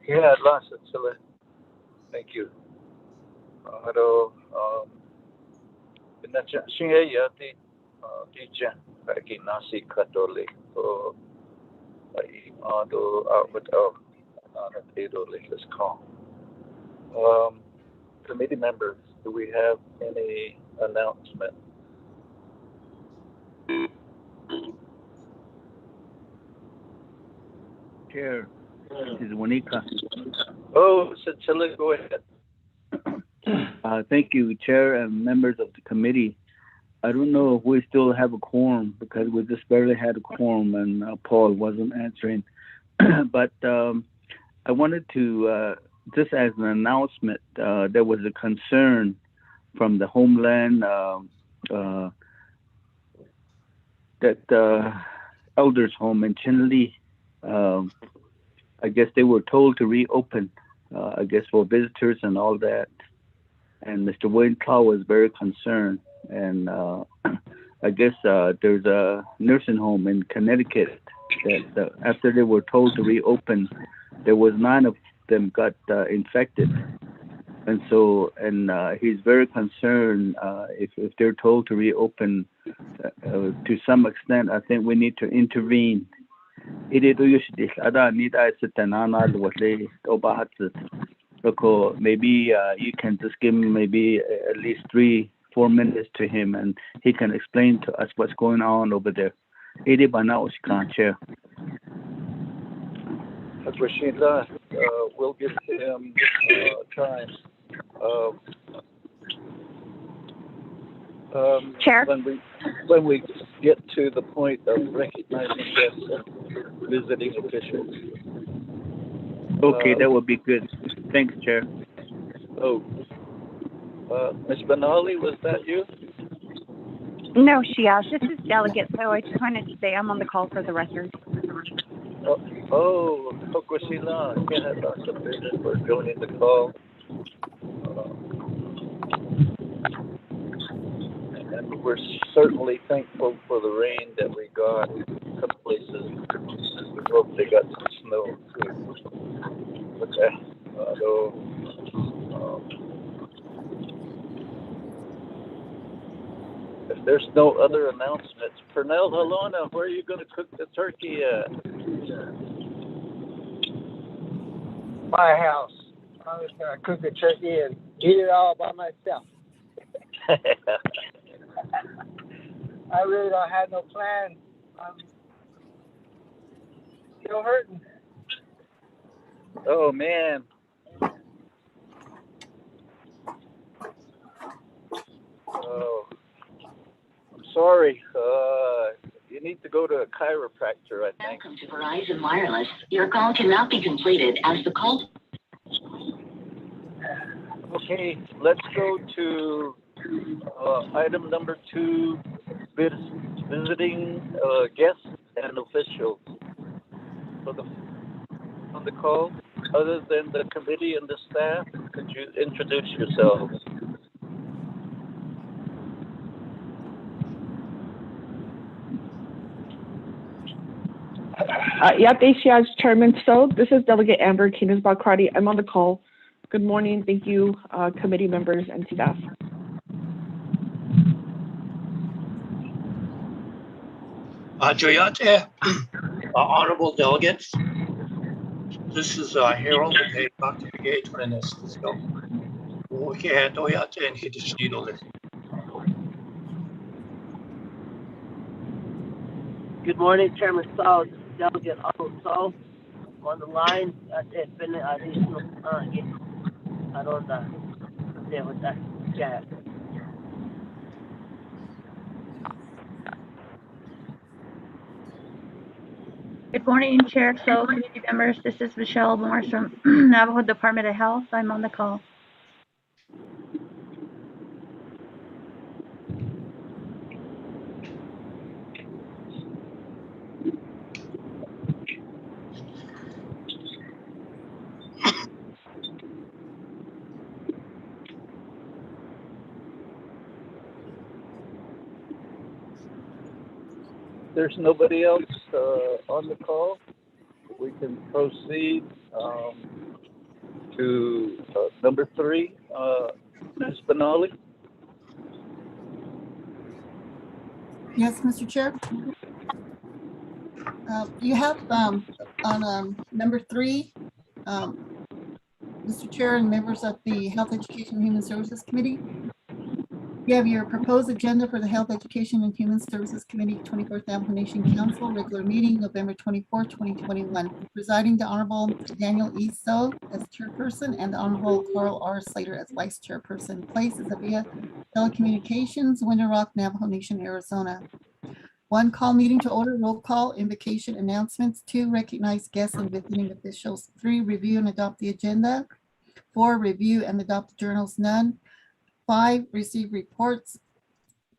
Yeah, lots of Chile. Thank you. Hello. Pinacha singa ya teacher bagi nasi katolik o ai ado outward of ana tedolik is called. Um, Committee members, do we have any announcement? Chair, this is Wanika. Oh, Chile, go ahead. Thank you, Chair and members of the committee. I don't know if we still have a quorum because we just barely had a quorum and Paul wasn't answering. But I wanted to, just as an announcement, there was a concern from the Homeland that elders home in Chinle, I guess they were told to reopen, I guess for visitors and all that. And Mr. Wayne Claw was very concerned. And I guess there's a nursing home in Connecticut that after they were told to reopen, there was 9 of them got infected. And so, he's very concerned if they're told to reopen to some extent, I think we need to intervene. Maybe you can just give him maybe at least 3-4 minutes to him and he can explain to us what's going on over there. Chair. Rashida, we'll give him time. Chair? When we get to the point of recognizing guests and visiting officials. Okay, that would be good. Thanks, Chair. Oh, Ms. Benali, was that you? No, this is Delegate, so I just wanted to say I'm on the call for the record. Hokwasila, yeah, lots of business for joining the call. And we're certainly thankful for the rain that we got. Some places, we hope they got some snow too. Okay. If there's no other announcements, Pernell Halona, where are you going to cook the turkey at? My house. I'm just going to cook the turkey and eat it all by myself. I really don't have no plan. I'm still hurting. Oh, man. Oh, I'm sorry. You need to go to a chiropractor, I think. Welcome to Verizon Wireless. Your call cannot be completed as the call... Okay, let's go to item number 2, visiting guests and officials on the call. Other than the committee and the staff, could you introduce yourselves? ACI's Chairman. So this is Delegate Amber Keeners-Bakrati. I'm on the call. Good morning. Thank you, committee members and staff. Joyate, honorable delegates. This is Harold Mcgee, Dr. Mcgee, Good morning, Chairman Saul. This is Delegate Arnold Saul on the line. It's been additional I don't there with that chat. Good morning, Chair, So committee members. This is Michelle Morris from Navajo Department of Health. I'm on the call. There's nobody else on the call. We can proceed. to number 3, Ms. Benali. Yes, Mr. Chair. You have on number 3, Mr. Chair and members of the Health, Education, and Human Services Committee. You have your proposed agenda for the Health, Education, and Human Services Committee 24th Navajo Nation Council regular meeting, November 24, 2021. Presiding the Honorable Daniel E. So as chairperson and the Honorable Carl R. Slater as vice chairperson. Place is via telecommunications, Winter Rock, Navajo Nation, Arizona. 1, call meeting to order, roll call, invocation, announcements. 2, recognize guests and visiting officials. 3, review and adopt the agenda. 4, review and adopt the journals, none. 5, receive reports.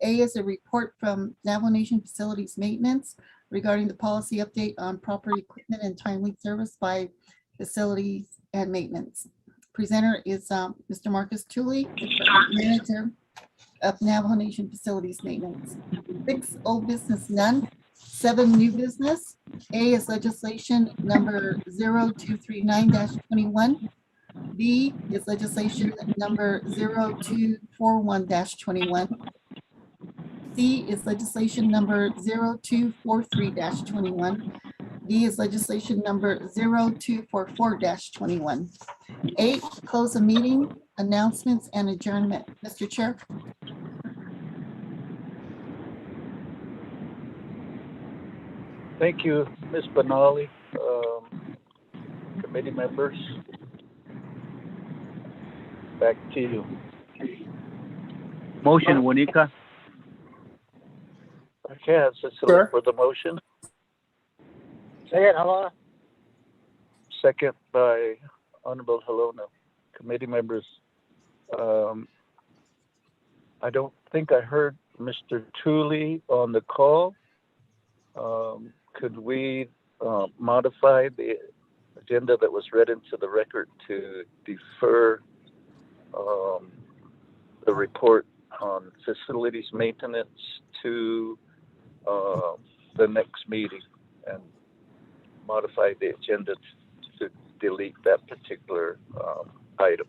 A is a report from Navajo Nation Facilities Maintenance regarding the policy update on proper equipment and timely service by facilities and maintenance. Presenter is Mr. Marcus Tooley, manager of Navajo Nation Facilities Maintenance. 6, old business, none. 7, new business. A is legislation number 0239-21. B is legislation number 0241-21. C is legislation number 0243-21. D is legislation number 0244-21. 8, close the meeting, announcements and adjournment. Mr. Chair. Thank you, Ms. Benali. Committee members, back to you. Motion, Wanika. Okay, Cecily, Sure. for the motion. Say it, hello. Second by Honorable Halona. Committee members, I don't think I heard Mr. Tooley on the call. Could we modify the agenda that was read into the record to defer the report on facilities maintenance to the next meeting and modify the agenda to delete that particular item?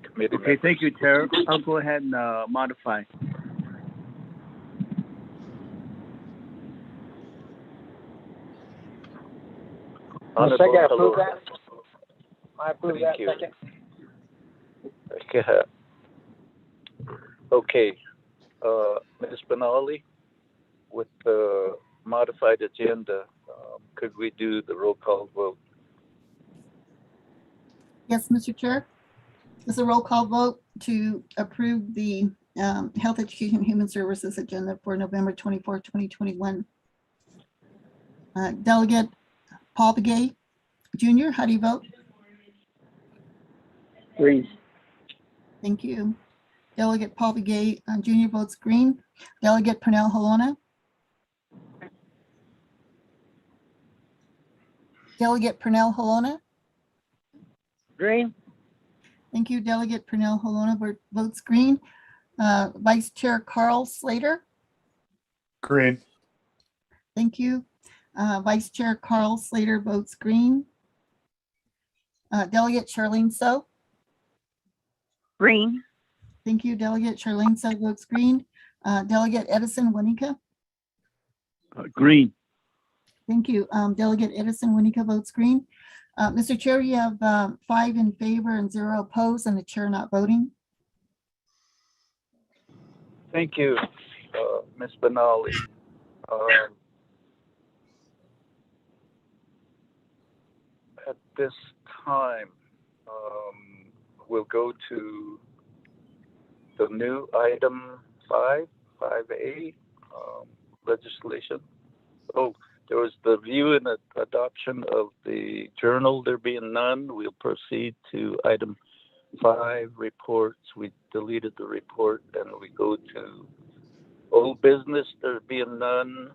Committee Okay, members. thank you, Chair. I'll go ahead and modify. I'll Honorable second, approve Halona. that. I approve that, Thank you. second. Okay, Ms. Benali, with the modified agenda, could we do the roll call vote? Yes, Mr. Chair. This is a roll call vote to approve the Health, Education, and Human Services agenda for November 24, 2021. Delegate Paul Begay Jr., how do you vote? Green. Thank you. Delegate Paul Begay Jr. votes green. Delegate Pernell Halona. Delegate Pernell Halona. Green? Thank you. Delegate Pernell Halona votes green. Vice Chair Carl Slater. Green. Thank you. Vice Chair Carl Slater votes green. Delegate Charlene So. Green. Thank you. Delegate Charlene So votes green. Delegate Edison Wanika. Green. Thank you. Delegate Edison Wanika votes green. Mr. Chair, you have 5 in favor and 0 opposed, and the chair not voting. Thank you, Ms. Benali. At this time, we'll go to the new item 5A, legislation. Oh, there was the view and adoption of the journal. There being none, we'll proceed to item 5, reports. We deleted the report and we go to old business. There being none,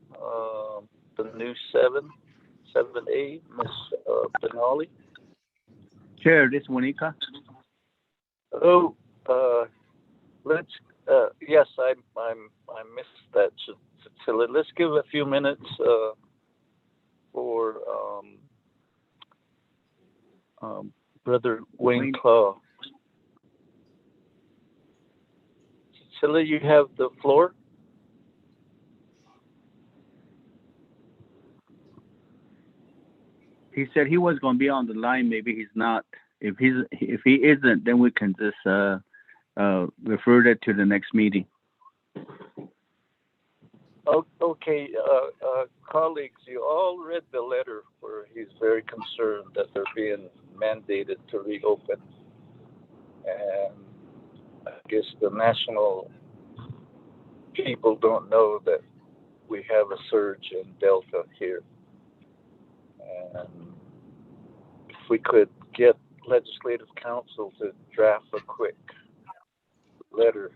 the new 7A, Ms. Benali. Chair, this is Wanika. Oh, let's. Yes, I missed that. So let's give a few minutes for Brother Wayne Claw. Cecilia, you have the floor. He said he was going to be on the line. Maybe he's not. If he isn't, then we can just refer that to the next meeting. Okay, colleagues, you all read the letter where he's very concerned that they're being mandated to reopen. And I guess the national people don't know that we have a surge in Delta here. And if we could get legislative council to draft a quick letter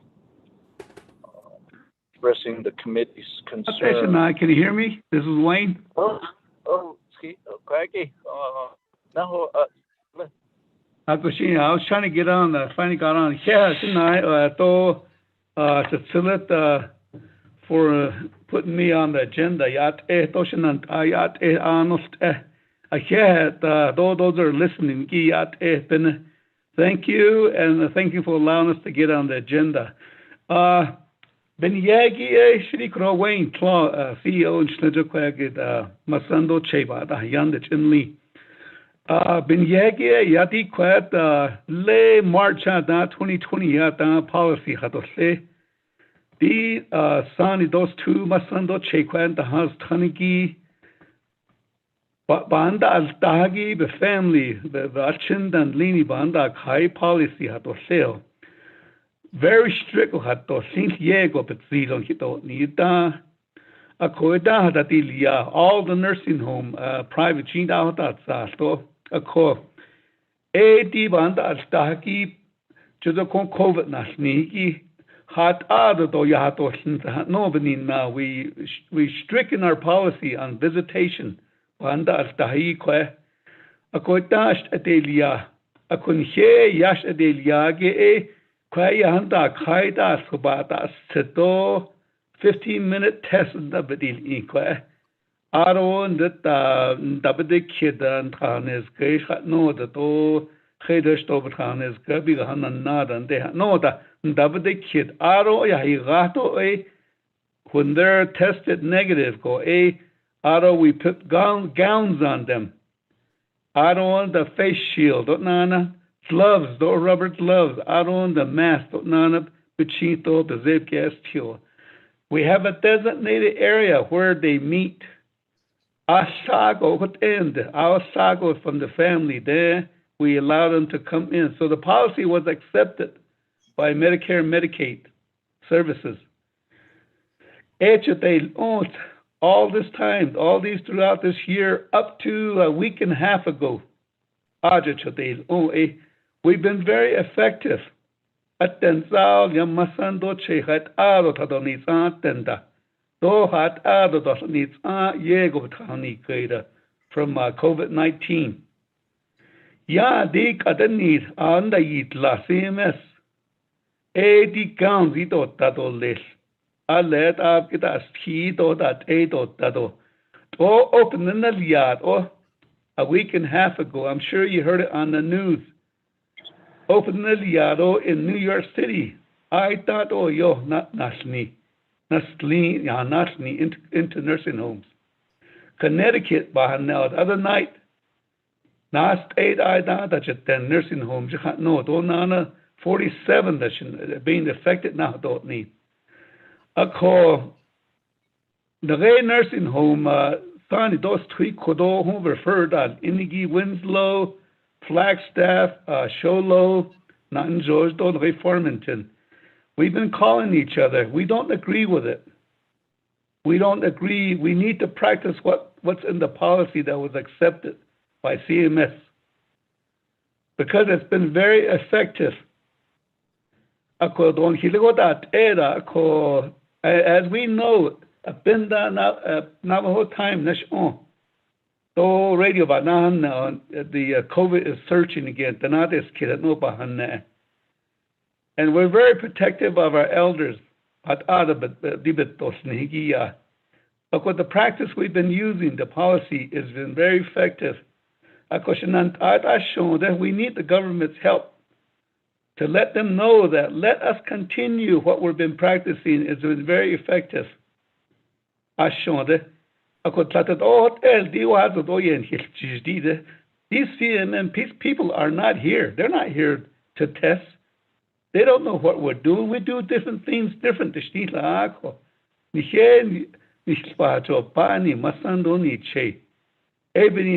expressing the committee's concern. Can you hear me? This is Wayne. Craggy. No, I was trying to get on. Finally got on. Yeah, tonight, Cecilia, for putting me on the agenda. Those are listening. Thank you, and thank you for allowing us to get on the agenda. Ben Yagi, Shri Wayne Claw, CEO and Schnitzer Masando Cheba, Yandich in Lee. Ben Yagi, Yati Quat, Le Marcha 2020 Yata policy Hatose. The Sani, those two Masando Chequan, the house Tanigi, Banda al Dagi, the family, the Achind and Lini Banda, high policy Hatoseo. Very strict hato since Diego Petzilon Hito Nida a Koida Datilia, all the nursing home, private China Sasto, a co A Dibanda Staki, Judokon COVID Nasniki, Hat Ada do Yato since nobody now. We stricken our policy on visitation, Banda Stahique, a Koidash Adelia, a Kunhe Yash Adelia. Kwayanda Kaida Subata Seto 15-minute test of the Equa. Aron that the kid and Hanes Gay no the do Hedest over Hanes Gabi Hananad and they know that the kid Aro Yahigato A when they're tested negative go A Aro we put gowns on them. Aro the face shield, Nana. Gloves, those rubber gloves, out on the mask, nana, Bichito, the Zebcast. We have a designated area where they meet. Asago, what end? Our sago from the family there, we allow them to come in. So the policy was accepted by Medicare and Medicaid services. All this time, all these throughout this year, up to a week and a half ago, we've been very effective. Atensal Yamasando Chehat Aro Tadonits Tenda. Dohat Ado Dosnits Yego Tani Gada from COVID-19. Ya Dik Adenit Anda Yitla CMS. Di Gowns Ito Tadolis. I let up get a ski do that Ado Tado. Oh, open in the yard. Oh, a week and a half ago. I'm sure you heard it on the news. Open the Liado in New York City. I thought, oh, yo, not Nasni. Nasni into nursing homes. Connecticut, Bahanel, the other night, Nast 8 I thought that then nursing homes. No, don't nana 47 that being affected now, don't need. A call the gay nursing home, Sani, those three Kodo home referred that Inigi Winslow. Flagstaff, Sholo, Natin George, Dodre Farmington. We've been calling each other. We don't agree with it. We don't agree. We need to practice what's in the policy that was accepted by CMS because it's been very effective. As we know, Navajo time, so radio banan the COVID is surging again. And we're very protective of our elders. But the practice we've been using, the policy, has been very effective. I shown that we need the government's help to let them know that let us continue what we've been practicing is very effective. I shown that. These CMM people are not here. They're not here to test. They don't know what we're doing. We do different things different.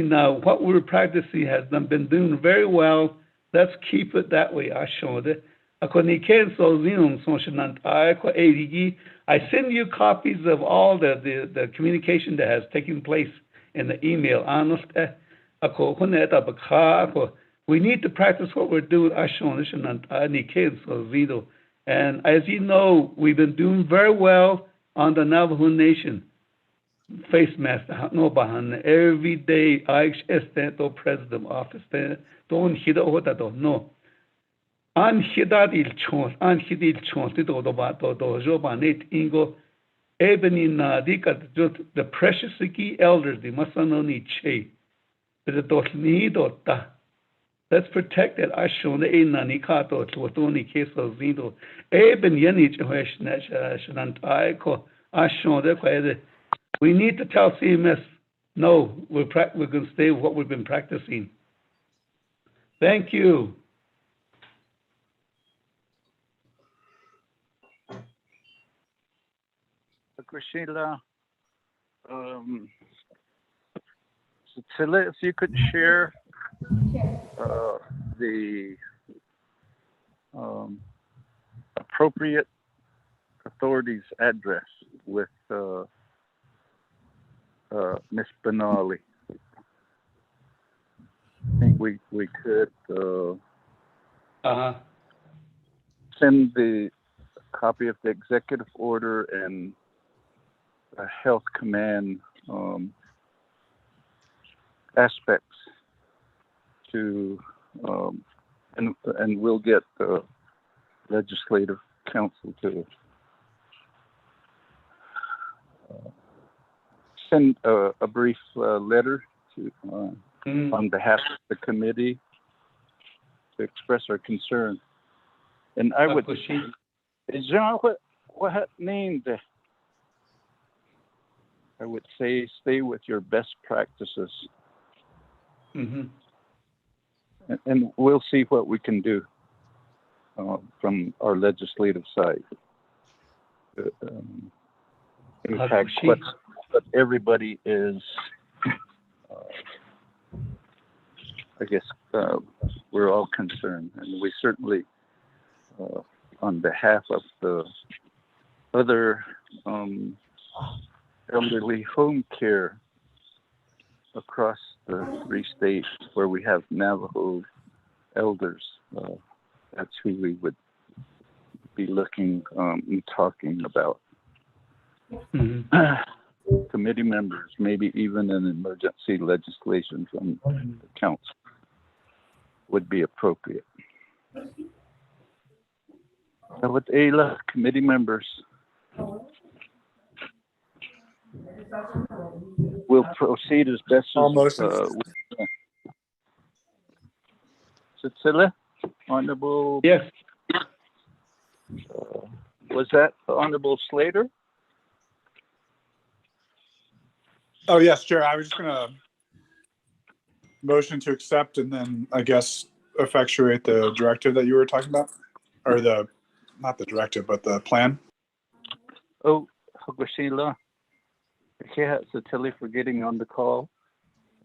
Now, what we're practicing has been doing very well. Let's keep it that way. I showed it. I send you copies of all the communication that has taken place in the email. We need to practice what we're doing. And as you know, we've been doing very well on the Navajo Nation. Face mask, every day I stand to president office. Don't hit over that, no. Anhidadil chons, Ebony Nadika, the precious key elders, the Masanoni Che, let's protect it. I shown the Nikato to what only case of Zindo. Eben Yanich, I shown that we need to tell CMS, no, we're going to stay with what we've been practicing. Thank you. Sheila, if you could share the appropriate authorities' address with Miss Benali. I think we could send the copy of the executive order and health command aspects to and we'll get the legislative council to send a brief letter to on behalf of the committee to express our concern. And I would Jean, what named I would say stay with your best practices. And we'll see what we can do from our legislative side. In fact, what everybody is, I guess, we're all concerned, and we certainly, on behalf of the other elderly home care across the 3 states where we have Navajo elders, that's who we would be looking and talking about. Committee members, maybe even an emergency legislation from the council would be appropriate. Now with Ayla, committee members, we'll proceed as best as Cecilia, Honorable. Yes. Was that Honorable Slater? Oh, yes, Chair. I was just going to motion to accept and then, I guess, effectuate the directive that you were talking about. Or not the directive, but the plan. Oh, Hogashila. Okay, Cecilia for getting on the call.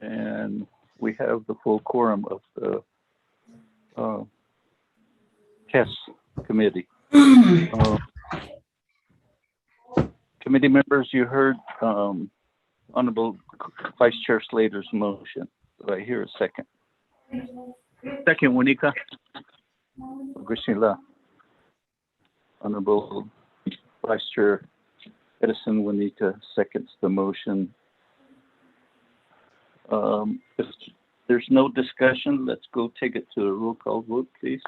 And we have the full quorum of the HES committee. Committee members, you heard Honorable Vice Chair Slater's motion. Do I hear a second? Second, Wanika. Grishila. Honorable Vice Chair Edison Wanika seconds the motion. If there's no discussion, let's go take it to a roll call vote, please.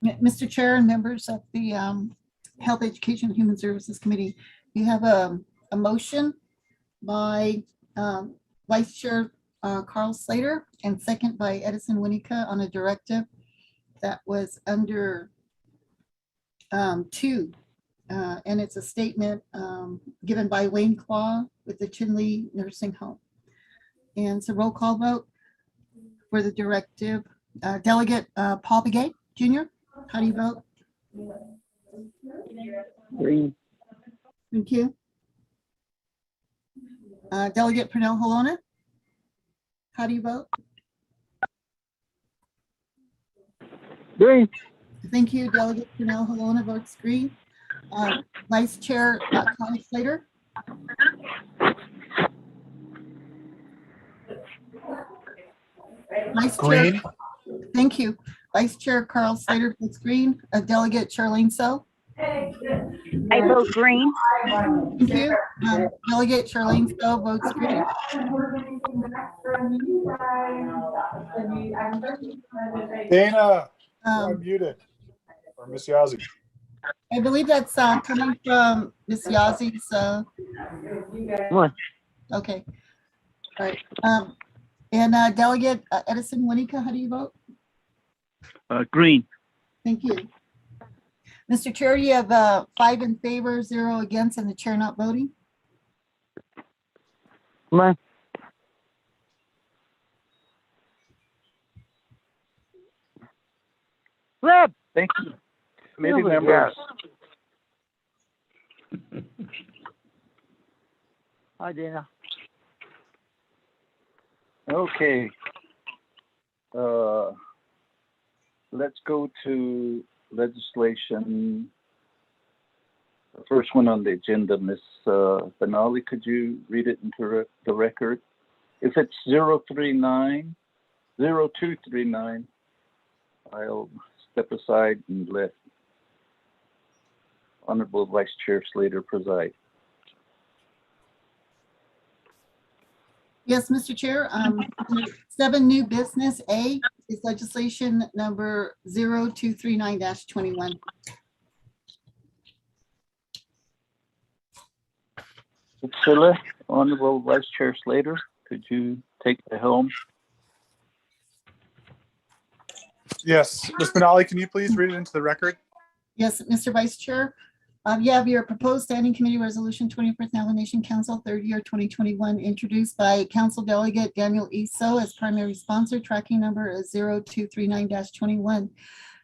Mr. Chair and members of the Health, Education, and Human Services Committee. You have a motion by Vice Chair Carl Slater and second by Edison Winnica on a directive that was under 2. And it's a statement given by Wayne Claw with the Chinle Nursing Home. And it's a roll call vote for the directive. Delegate Paul Begay Jr., how do you vote? Green. Thank you. Delegate Pernell Halona, how do you vote? Green. Thank you. Delegate Pernell Halona votes green. Vice Chair Carl Slater. Vice Green. Chair, thank you. Vice Chair Carl Slater votes green. Delegate Charlene So. I vote green. Thank you. Delegate Charlene So votes green. Dana, you're muted. Or Miss Yazzie. I believe that's coming from Ms. Yazzie's. Okay. All right. And Delegate Edison Winnica, how do you vote? Green. Thank you. Mr. Chair, you have 5 in favor, 0 against, and the chair not voting. Reb, thank you. Committee members. Hi, Dana. Okay. Let's go to legislation. The first one on the agenda, Ms. Benali, could you read it into the record? If it's 0239, I'll step aside and let Honorable Vice Chair Slater preside. Yes, Mr. Chair. 7 new business. A is legislation number 0239-21. Priscilla, Honorable Vice Chair Slater, could you take the helm? Yes, Ms. Benali, can you please read it into the record? Yes, Mr. Vice Chair. You have your proposed standing committee resolution 21st Navajo Nation Council 3rd year 2021 introduced by Council Delegate Daniel Eso as primary sponsor. Tracking number is 0239-21.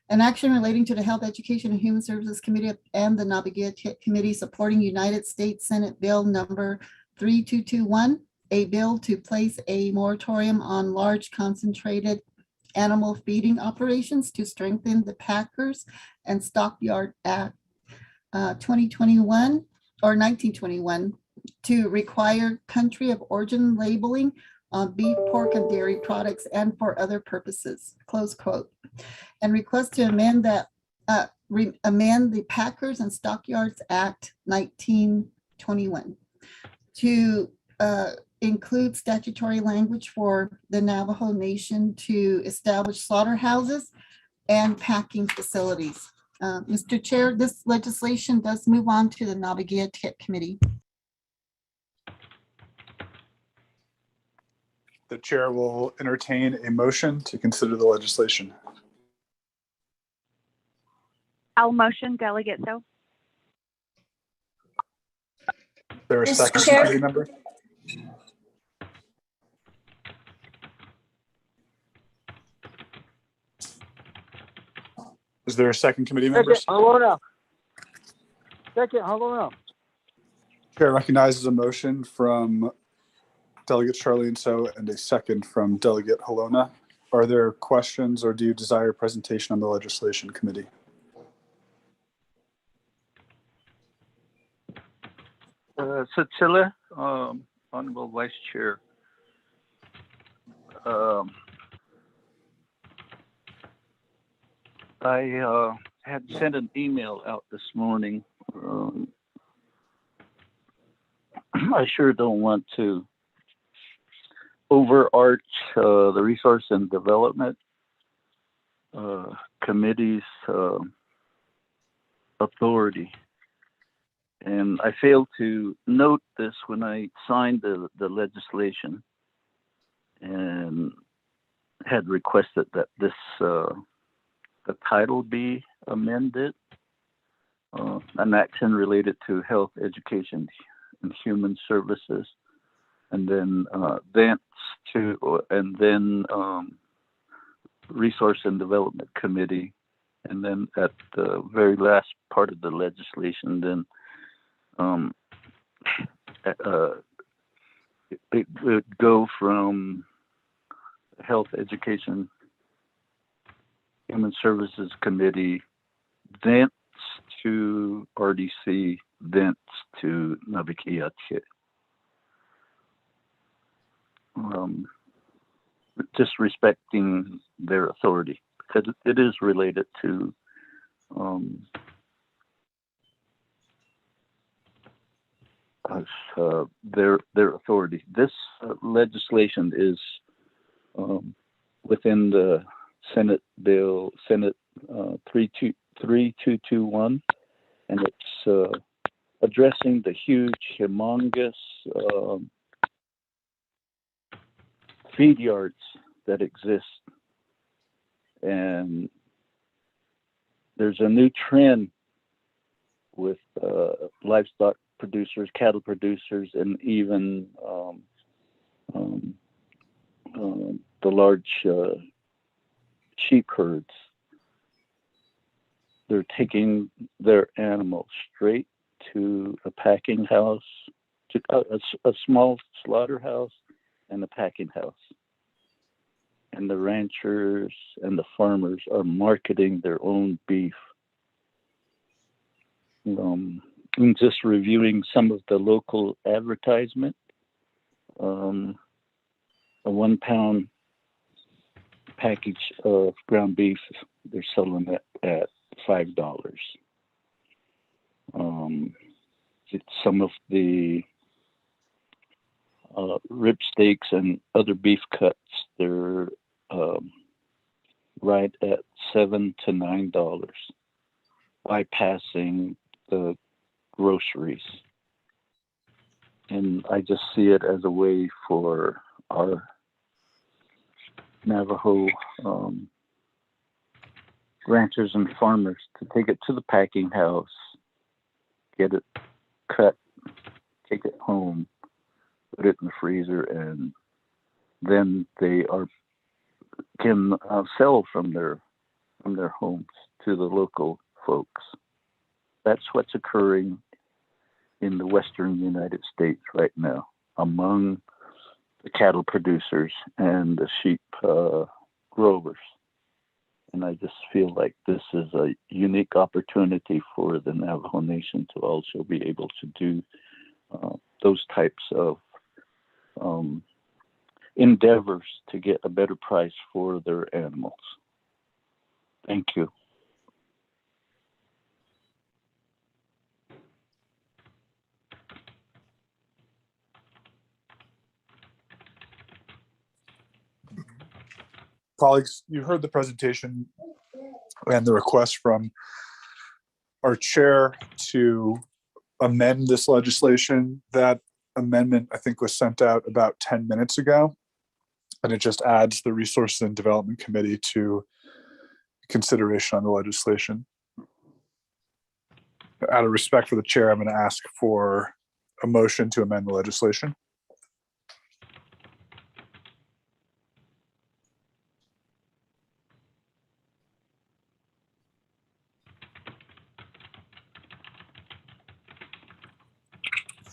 An action relating to the Health, Education, and Human Services Committee and the Navajo Committee supporting United States Senate Bill number 3221, a bill to place a moratorium on large concentrated animal feeding operations to strengthen the Packers and Stockyard Act 2021 or 1921 to require country of origin labeling on beef, pork, and dairy products and for other purposes, close quote. And request to amend that, amend the Packers and Stockyards Act 1921 to include statutory language for the Navajo Nation to establish slaughterhouses and packing facilities. Mr. Chair, this legislation does move on to the Navajo Committee. The chair will entertain a motion to consider the legislation. I'll motion, Delegate So. Is there a Mr. second Chair? committee member? Is there a second committee member? Second. Chair recognizes a motion from Delegate Charlene So and a second from Delegate Halona. Are there questions or do you desire a presentation on the legislation committee? Cecilia, Honorable Vice Chair. I had sent an email out this morning. I sure don't want to overarch the Resource and Development Committee's authority. and I failed to note this when I signed the legislation, and had requested that this the title be amended. An action related to health, education, and human services, and then Resource and Development Committee, and then at the very last part of the legislation, then it would go from Health, Education, Human Services Committee, thence to RDC, thence to Navajo. Just respecting their authority, because it is related to their authority. This legislation is within the Senate Bill 3221, and it's addressing the huge, humongous feed yards that exist. And there's a new trend with livestock producers, cattle producers, and even the large sheep herds. They're taking their animals straight to a packing house, to a small slaughterhouse and a packing house. And the ranchers and the farmers are marketing their own beef. I'm just reviewing some of the local advertisement. A 1 pound package of ground beef, they're selling it at $5. Some of the rib steaks and other beef cuts, they're right at $7 to $9, bypassing the groceries. And I just see it as a way for our Navajo ranchers and farmers to take it to the packing house, get it cut, take it home, put it in the freezer, and then they can sell from their homes to the local folks. That's what's occurring in the western United States right now among the cattle producers and the sheep growers. And I just feel like this is a unique opportunity for the Navajo Nation to also be able to do those types of endeavors to get a better price for their animals. Thank you. Colleagues, you heard the presentation and the request from our chair to amend this legislation. That amendment, I think, was sent out about 10 minutes ago, and it just adds the Resources and Development Committee to consideration on the legislation. Out of respect for the chair, I'm going to ask for a motion to amend the legislation.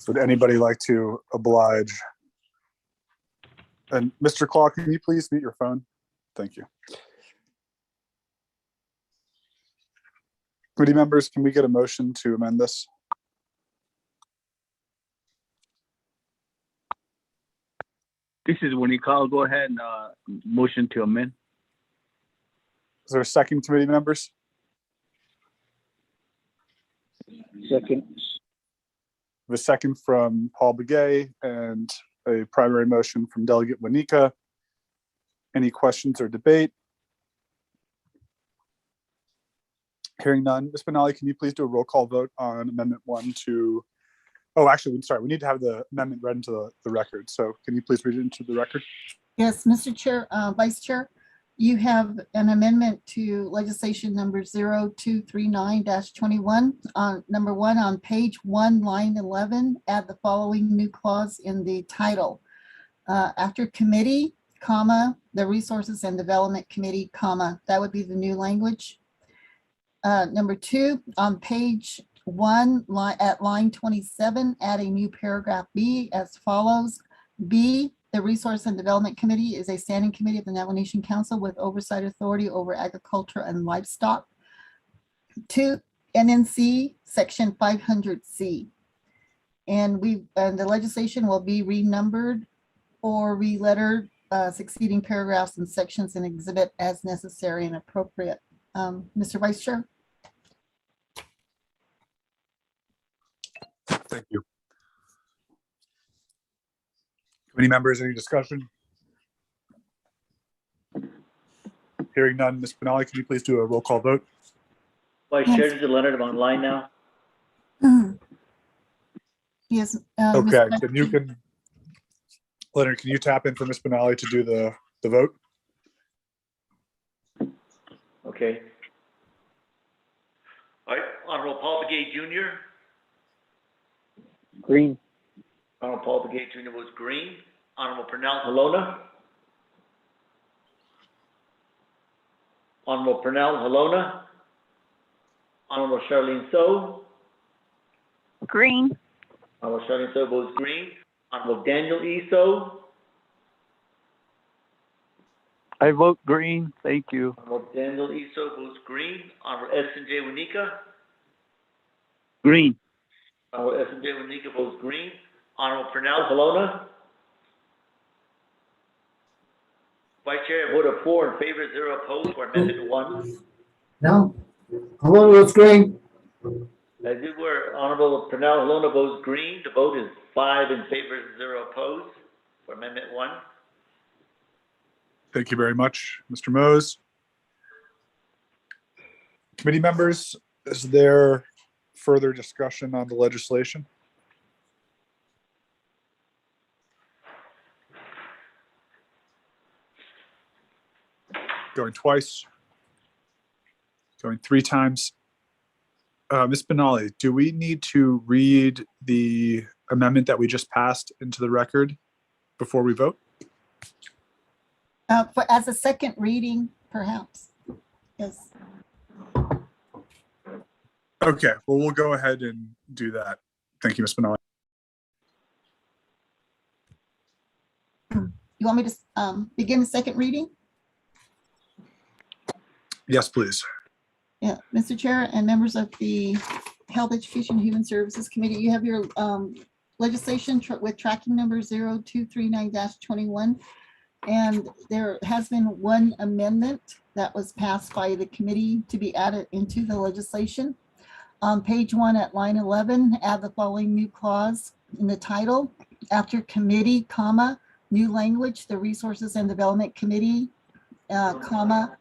Would anybody like to oblige? And Mr. Claw, can you please mute your phone? Thank you. Committee members, can we get a motion to amend this? This is when you call. Go ahead and motion to amend. Is there a second, committee members? Second. A second from Paul Begay and a primary motion from Delegate Wanika. Any questions or debate? Hearing none, Ms. Benali, can you please do a roll call vote on Amendment 1 to, oh, actually, I'm sorry, we need to have the amendment read into the record. So can you please read it into the record? Yes, Mr. Chair, Vice Chair, you have an amendment to legislation number 0239-21. Number 1 on page 1, line 11, add the following new clause in the title. After committee, comma, the Resources and Development Committee, comma, that would be the new language. Number 2, on page 1, at line 27, add a new paragraph B as follows. B, the Resource and Development Committee is a standing committee of the Navajo Nation Council with oversight authority over agriculture and livestock. 2, NNC, section 500C. And the legislation will be renumbered or relettered, succeeding paragraphs and sections and exhibit as necessary and appropriate. Mr. Vice Chair. Thank you. Committee members, any discussion? Hearing none, Ms. Benali, can you please do a roll call vote? Vice Chair, this is Leonard. I'm online now. Yes. Okay, then Leonard, can you tap in for Ms. Benali to do the vote? Okay. All right, Honorable Paul Mcgee Jr. Green. Honorable Paul Mcgee Jr. votes green. Honorable Pernell Halona. Honorable Pernell Halona. Honorable Charlene So. Green. Honorable Charlene So votes green. Honorable Daniel E. So. I vote green. Thank you. Honorable Daniel E. So votes green. Honorable S&J Wanika. Green. Honorable S&J Wanika votes green. Honorable Pernell Halona. Vice Chair, a vote of 4 in favor, 0 opposed for Amendment 1. No. Hello, votes green. As you were, Honorable Pernell Halona votes green. The vote is 5 in favor, 0 opposed for Amendment 1. Thank you very much, Mr. Mose. Committee members, is there further discussion on the legislation? Going twice, going 3 times. Ms. Benali, do we need to read the amendment that we just passed into the record before we vote? As a second reading, perhaps. Yes. Okay, well, we'll go ahead and do that. Thank you, Ms. Benali. You want me to begin the second reading? Yes, please. Yeah, Mr. Chair and members of the Health, Education, and Human Services Committee, you have your legislation with tracking number 0239-21. And there has been one amendment that was passed by the committee to be added into the legislation. On page 1 at line 11, add the following new clause in the title. After committee, comma, new language, the Resources and Development Committee, comma,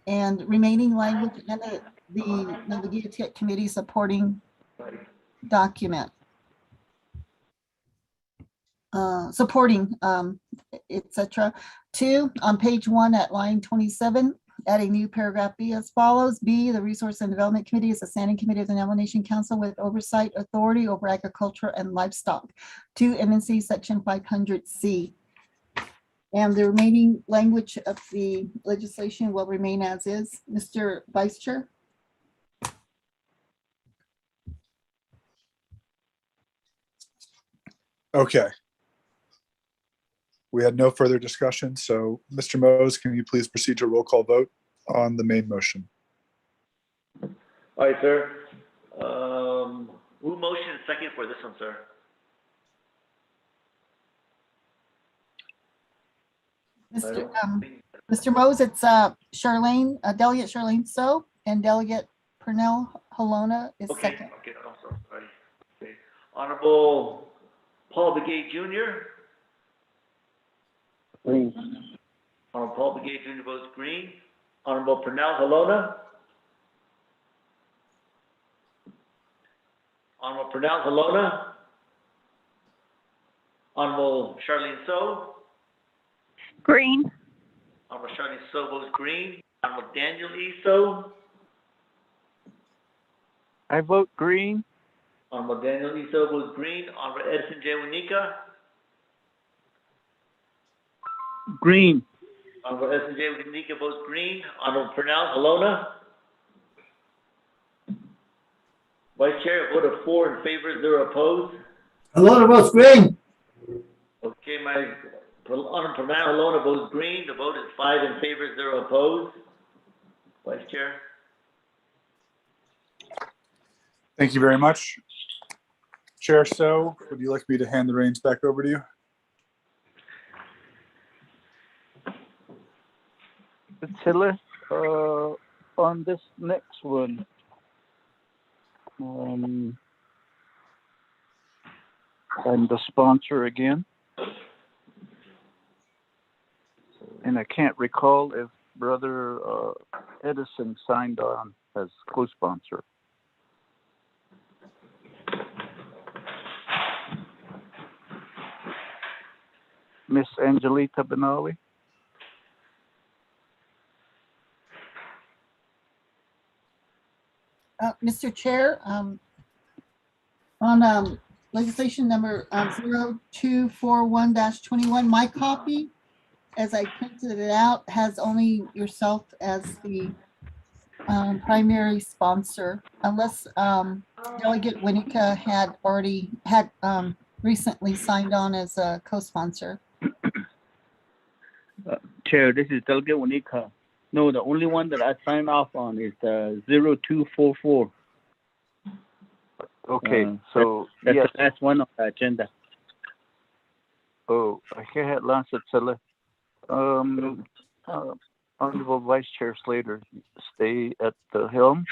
and remaining language and the Navajo Committee supporting document. Supporting, etc. 2, on page 1 at line 27, add a new paragraph B as follows. B, the Resource and Development Committee is a standing committee of the Navajo Nation Council with oversight authority over agriculture and livestock. 2, MNC section 500C. And the remaining language of the legislation will remain as is. Mr. Vice Chair. Okay. We had no further discussion, so Mr. Mose, can you please proceed to a roll call vote on the main motion? All right, sir. Who motioned second for this one, sir? Mr. Mose, it's Charlene, Delegate Charlene So, and Delegate Pernell Halona is second. Okay, I'm sorry. Okay. Honorable Paul Mcgee Jr. Green. Honorable Paul Mcgee Jr. votes green. Honorable Pernell Halona. Honorable Pernell Halona. Honorable Charlene So. Green. Honorable Charlene So votes green. Honorable Daniel E. So. I vote green. Honorable Daniel E. So votes green. Honorable Edison J. Wanika. Green. Honorable Edison J. Wanika votes green. Honorable Pernell Halona. Vice Chair, a vote of 4 in favor, 0 opposed. Halona votes green. Okay, my Honorable Pernell Halona votes green. The vote is 5 in favor, 0 opposed. Vice Chair. Thank you very much. Chair So, would you like me to hand the reins back over to you? Attila, on this next one, and the sponsor again. And I can't recall if Brother Edison signed on as co-sponsor. Miss Angelita Benali. Mr. Chair, on legislation number 0241-21, my copy, as I printed it out, has only yourself as the primary sponsor, unless Delegate Winika had recently signed on as a co-sponsor. Chair, this is Delegate Winika. No, the only one that I signed off on is 0244. Okay, so that's yes. the last one on the agenda. Oh, here had Lance Attila. Honorable Vice Chair Slater, stay at the helm.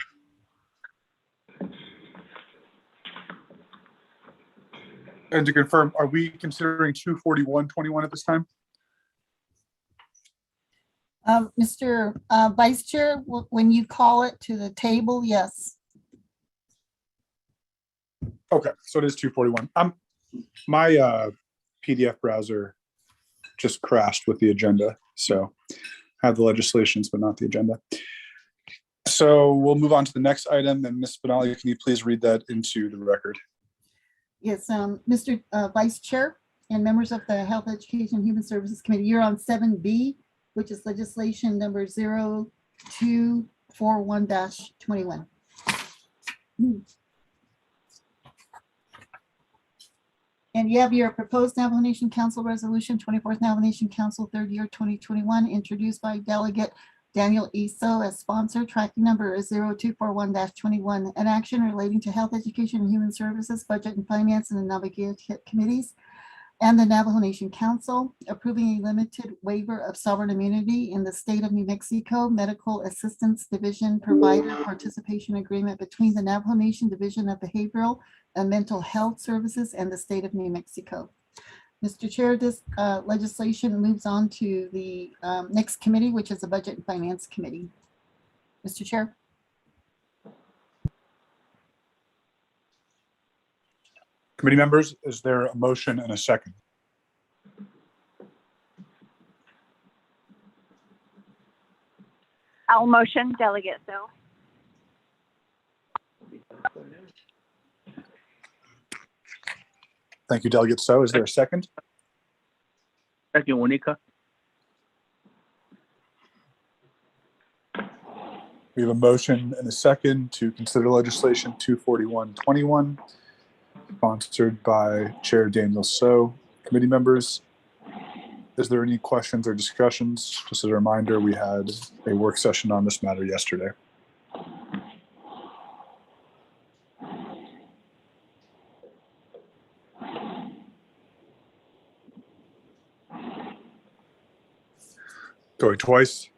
And to confirm, are we considering 241-21 at this time? Mr. Vice Chair, when you call it to the table, yes. Okay, so it is 241. My PDF browser just crashed with the agenda, so I have the legislations, but not the agenda. So we'll move on to the next item, and Ms. Benali, can you please read that into the record? Yes, Mr. Vice Chair and members of the Health, Education, and Human Services Committee, you're on 7B, which is legislation number 0241-21. And you have your proposed Navajo Nation Council Resolution, 24th Navajo Nation Council, 3rd year 2021, introduced by Delegate Daniel Eso as sponsor. Tracking number is 0241-21, an action relating to health, education, and human services, budget and finance, and the Navajo committees, and the Navajo Nation Council, approving a limited waiver of sovereign immunity in the state of New Mexico Medical Assistance Division provider participation agreement between the Navajo Nation Division of Behavioral and Mental Health Services and the state of New Mexico. Mr. Chair, this legislation moves on to the next committee, which is the Budget and Finance Committee. Mr. Chair. Committee members, is there a motion and a second? I'll motion, Delegate So. Thank you, Delegate So. Is there a second? Second, Winika. We have a motion and a second to consider legislation 241-21, sponsored by Chair Daniel So. Committee members, is there any questions or discussions? Just as a reminder, we had a work session on this matter yesterday. Going twice.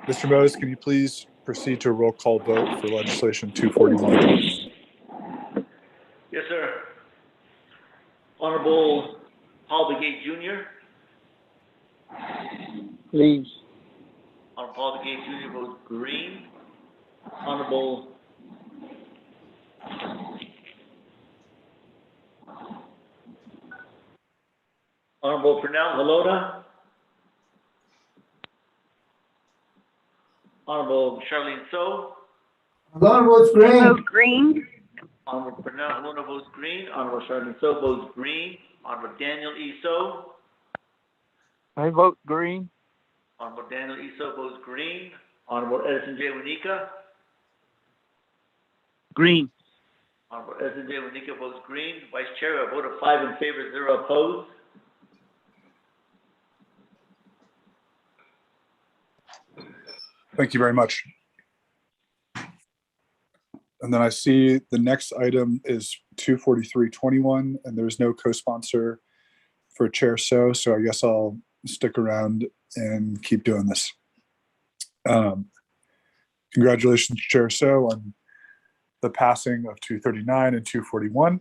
Mr. Mose, can you please proceed to a roll call vote for legislation 241? Yes, sir. Honorable Paul Begay Jr. Please. Honorable Paul Begay Jr. votes green. Honorable Honorable Pernell Halota. Honorable Charlene So. Alon votes I green. vote green. Honorable Pernell Halota votes green. Honorable Charlene So votes green. Honorable Daniel E. So. I vote green. Honorable Daniel E. So votes green. Honorable Edison J. Wanika. Green. Honorable Edison J. Wanika votes green. Vice Chair, a vote of 5 in favor, 0 opposed. Thank you very much. And then I see the next item is 24321, and there's no co-sponsor for Chair So I guess I'll stick around and keep doing this. Congratulations, Chair So, on the passing of 239 and 241.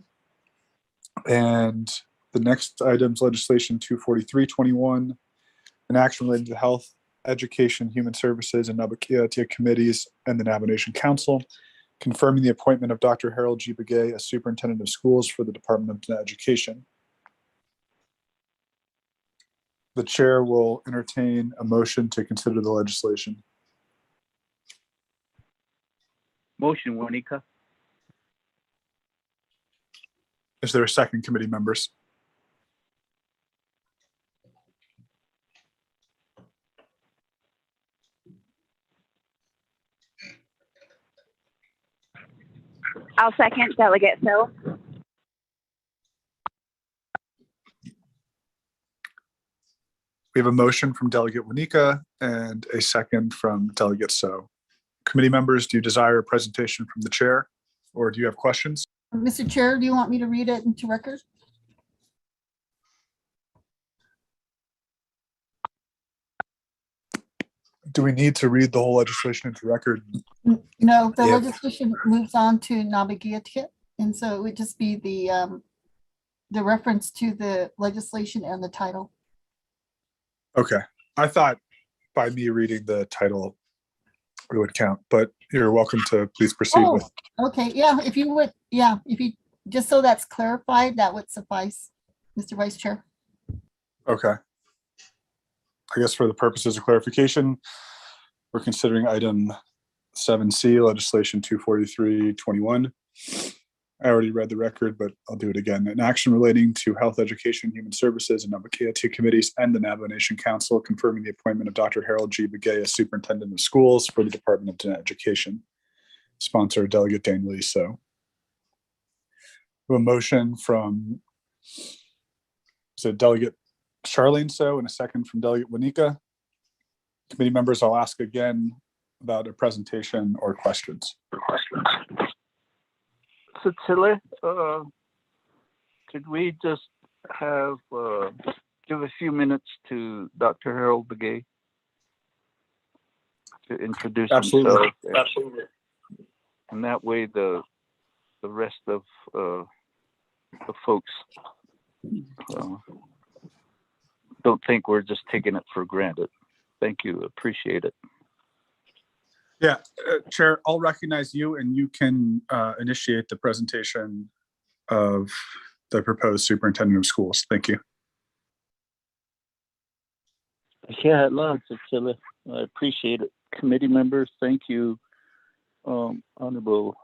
And the next item's legislation 24321, an action related to health, education, human services, and Nabakia committees and the Navajo Nation Council, confirming the appointment of Dr. Harold Mcgee as superintendent of schools for the Department of Education. The chair will entertain a motion to consider the legislation. Motion, Wanika. Is there a second, committee members? I'll second, Delegate So. We have a motion from Delegate Wanika and a second from Delegate So. Committee members, do you desire a presentation from the chair, or do you have questions? Mr. Chair, do you want me to read it into record? Do we need to read the whole legislation into record? No, the If- legislation moves on to Nabagiatit, and so it would just be the reference to the legislation and the title. Okay, I thought by me reading the title it would count, but you're welcome to please proceed Oh, with. okay, yeah, if you would, yeah, if you, just so that's clarified, that would suffice, Mr. Vice Chair. Okay. I guess for the purposes of clarification, we're considering item 7C, legislation 24321. I already read the record, but I'll do it again. An action relating to health, education, human services, and Nabakia committees and the Navajo Nation Council, confirming the appointment of Dr. Harold Mcgee as superintendent of schools for the Department of Education. Sponsor, Delegate Daniel E. So. A motion from Delegate Charlene So and a second from Delegate Wanika. Committee members, I'll ask again about a presentation or questions. So Tilly, could we just have give a few minutes to Dr. Harold Mcgee to introduce Absolutely. himself? Absolutely. And that way the rest of the folks don't think we're just taking it for granted. Thank you. Appreciate it. Yeah, Chair, I'll recognize you and you can initiate the presentation of the proposed superintendent of schools. Thank you. Yeah, I appreciate it. Committee members, thank you. Honorable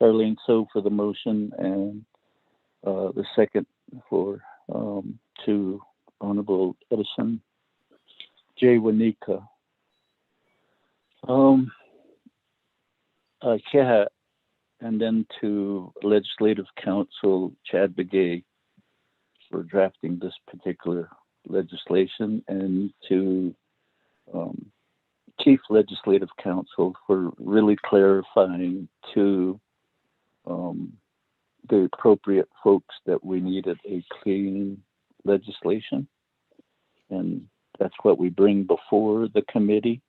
Charlene So for the motion, and the second for to Honorable Edison J. Wanika. And then to Legislative Counsel Chad Mcgee for drafting this particular legislation, and to Chief Legislative Counsel for really clarifying to the appropriate folks that we needed a clean legislation. And that's what we bring before the committee.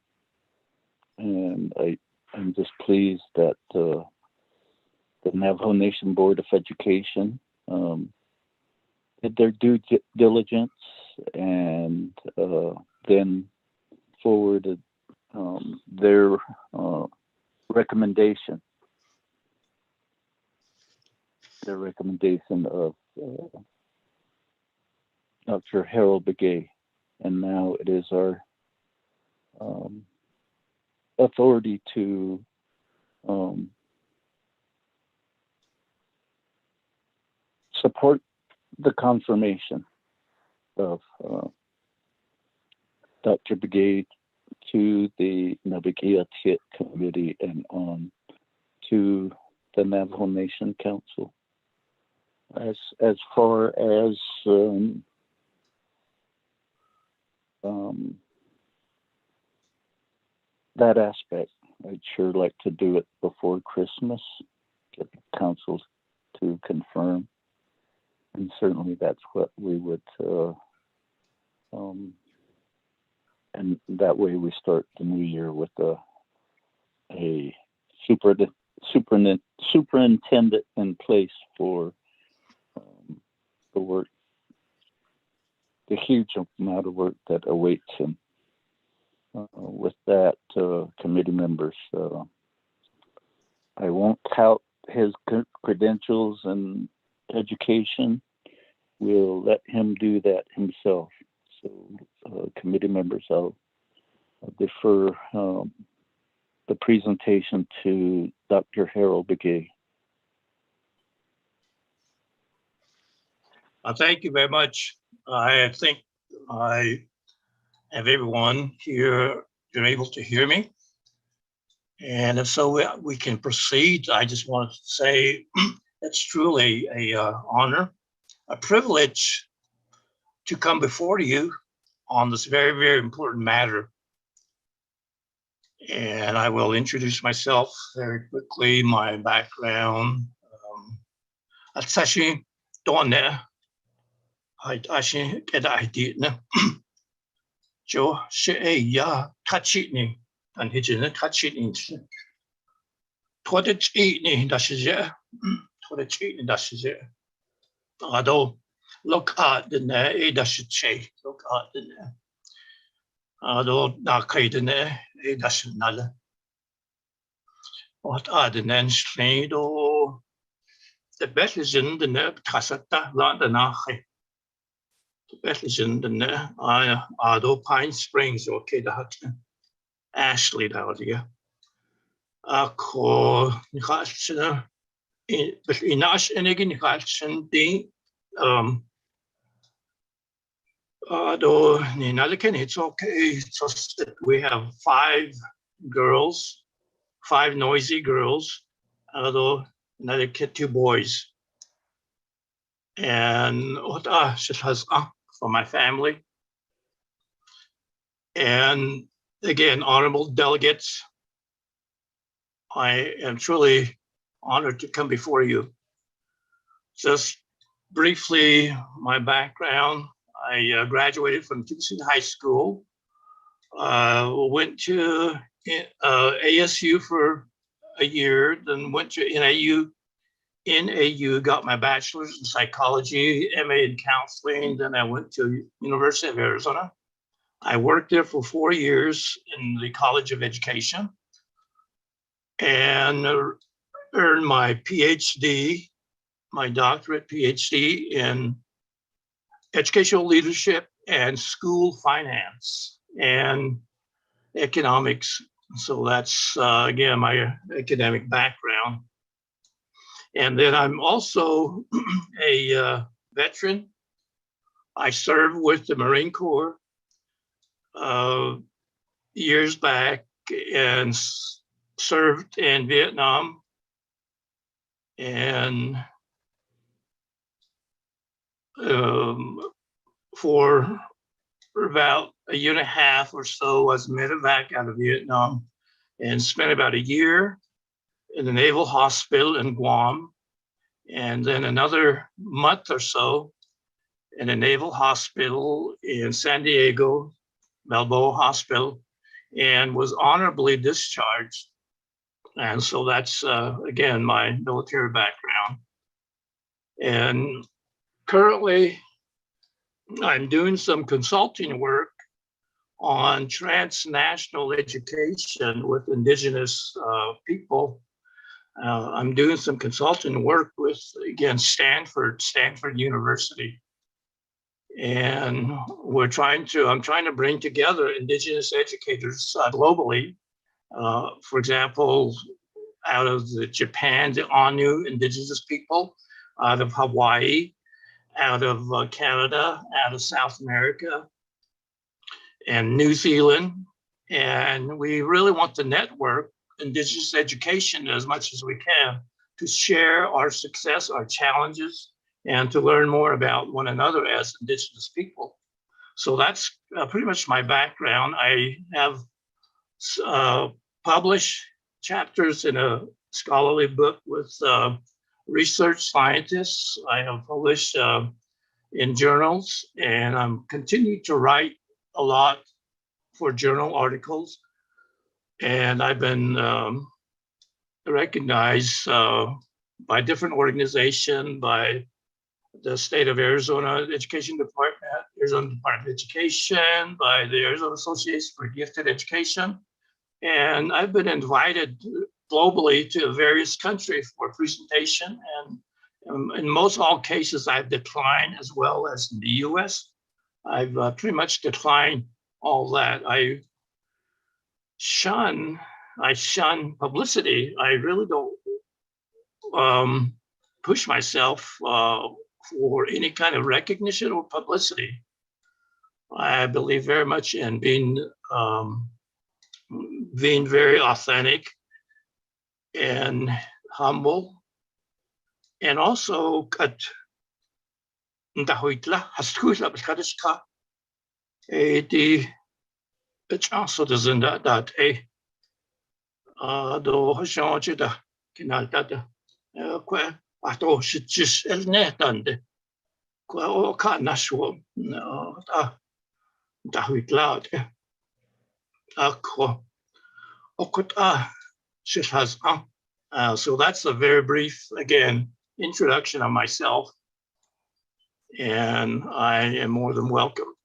And I'm just pleased that the Navajo Nation Board of Education did their due diligence and then forwarded their recommendation. Their recommendation of Dr. Harold Mcgee, and now it is our authority to support the confirmation of Dr. Mcgee to the Navajo Committee and on to the Navajo Nation Council. As far as that aspect, I'd sure like to do it before Christmas, get the council to confirm, and certainly that's what we would, and that way we start the new year with a superintendent in place for the work, the huge amount of work that awaits him. With that, committee members, I won't tout his credentials and education. We'll let him do that himself. So, committee members, I'll defer the presentation to Dr. Harold Mcgee. Thank you very much. I think I have everyone here been able to hear me. And if so, we can proceed. I just wanted to say it's truly a honor, a privilege to come before you on this very, very important matter. And I will introduce myself very quickly, my background. Atsashi Donna, Ashi Kedai Jo Shea Kachitni, and Hijin Kachitni. Twadich Eatni, Dashija, Twadich Eatni, Dashija. Although, look at the ne, Dashiche, look at the ne. Although, Nakaidene, Dashinala. What are the Nenslade or the best is in the ne, Casata, Landanache. The best is in the ne, although Pine Springs, okay, the hut. Ashley, down here. Ako, Nikashina, but Inash and again, Nikashin, though Ninalikan, it's okay. It's just that we have 5 girls, 5 noisy girls, although another kid, 2 boys. And what she has for my family. And again, honorable delegates, I am truly honored to come before you. Just briefly, my background. I graduated from Tucson High School, went to ASU for a year, then went to NAU, got my bachelor's in psychology, MA in counseling, then I went to University of Arizona. I worked there for 4 years in the College of Education and earned my PhD, my doctorate PhD in educational leadership and school finance and economics. So that's, again, my academic background. And then I'm also a veteran. I served with the Marine Corps years back and served in Vietnam. And for about a year and a half or so, I was medevac out of Vietnam and spent about a year in the Naval Hospital in Guam, and then another month or so in a Naval Hospital in San Diego, Balboa Hospital, and was honorably discharged. And so that's, again, my military background. And currently, I'm doing some consulting work on transnational education with Indigenous people. I'm doing some consulting work with, again, Stanford University. And I'm trying to bring together Indigenous educators globally. For example, out of Japan, the Anu Indigenous people, out of Hawaii, out of Canada, out of South America, and New Zealand. And we really want to network Indigenous education as much as we can to share our success, our challenges, and to learn more about one another as Indigenous people. So that's pretty much my background. I have published chapters in a scholarly book with research scientists. I have published in journals, and I'm continuing to write a lot for journal articles. And I've been recognized by different organizations, by the state of Arizona Education Department, Arizona Department of Education, by the Arizona Association for Gifted Education. And I've been invited globally to various countries for presentation. And in most all cases, I've declined, as well as in the US. I've pretty much declined all that. I shun publicity. I really don't push myself for any kind of recognition or publicity. I believe very much in being very authentic and humble, and also it's also doesn't that do hashon chida kinaltada kwa ato shitjis elnetande kwa o kanashwo da huitlaut akko okota shishas. So that's a very brief, again, introduction of myself, and I am more than welcome.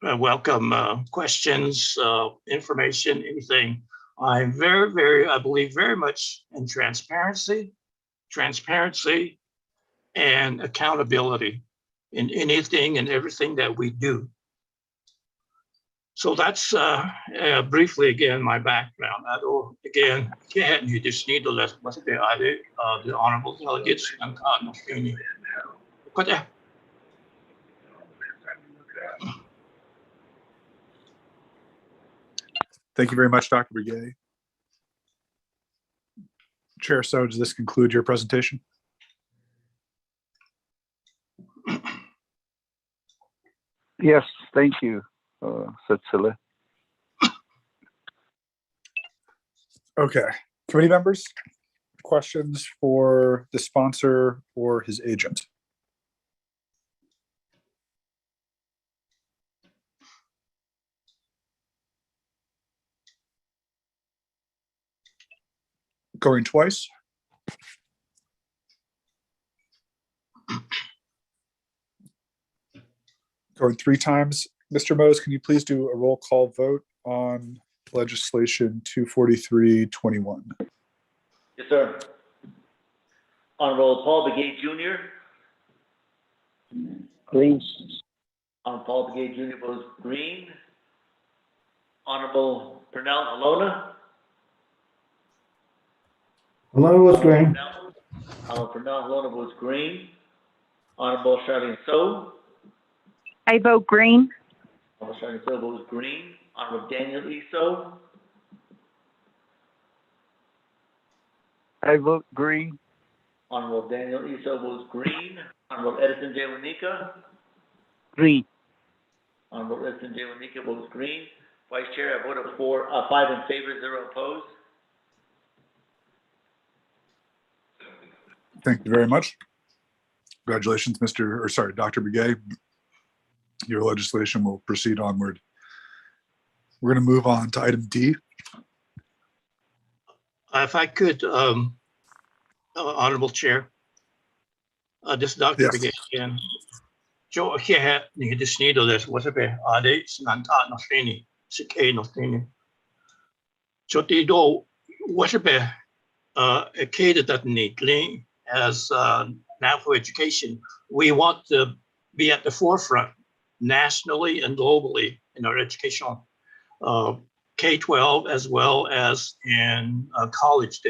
Welcome questions, information, anything. I'm I believe very much in transparency and accountability in anything and everything that we do. So that's briefly, again, my background. Again, you just need to let the honorable delegates and Thank you very much, Dr. Mcgee. Chair, so does this conclude your presentation? Yes, thank you, Satsila. Okay, committee members, questions for the sponsor or his agent? Going twice. Going three times. Mr. Mose, can you please do a roll call vote on legislation 243-21? Yes, sir. Honorable Paul Mcgee Jr. Green. Honorable Paul Mcgee Jr. votes green. Honorable Pernell Alona. Alona was green. Honorable Pernell Alona votes green. Honorable Charlene So. I vote green. Honorable Charlene So votes green. Honorable Daniel E. So. I vote green. Honorable Daniel E. So votes green. Honorable Edison J. Wanika. Green. Honorable Edison J. Wanika votes green. Vice Chair, I vote 5 in favor, 0 opposed. Thank you very much. Congratulations, Dr. Mcgee. Your legislation will proceed onward. We're going to move on to item D. If I could, Honorable Chair, this is Dr. Mcgee again. Jo here ni this need of this what be ade sinanta no training no training. So they do what be a kid that neatly as Navajo education. We want to be at the forefront nationally and globally in our educational K-12 as well as in college.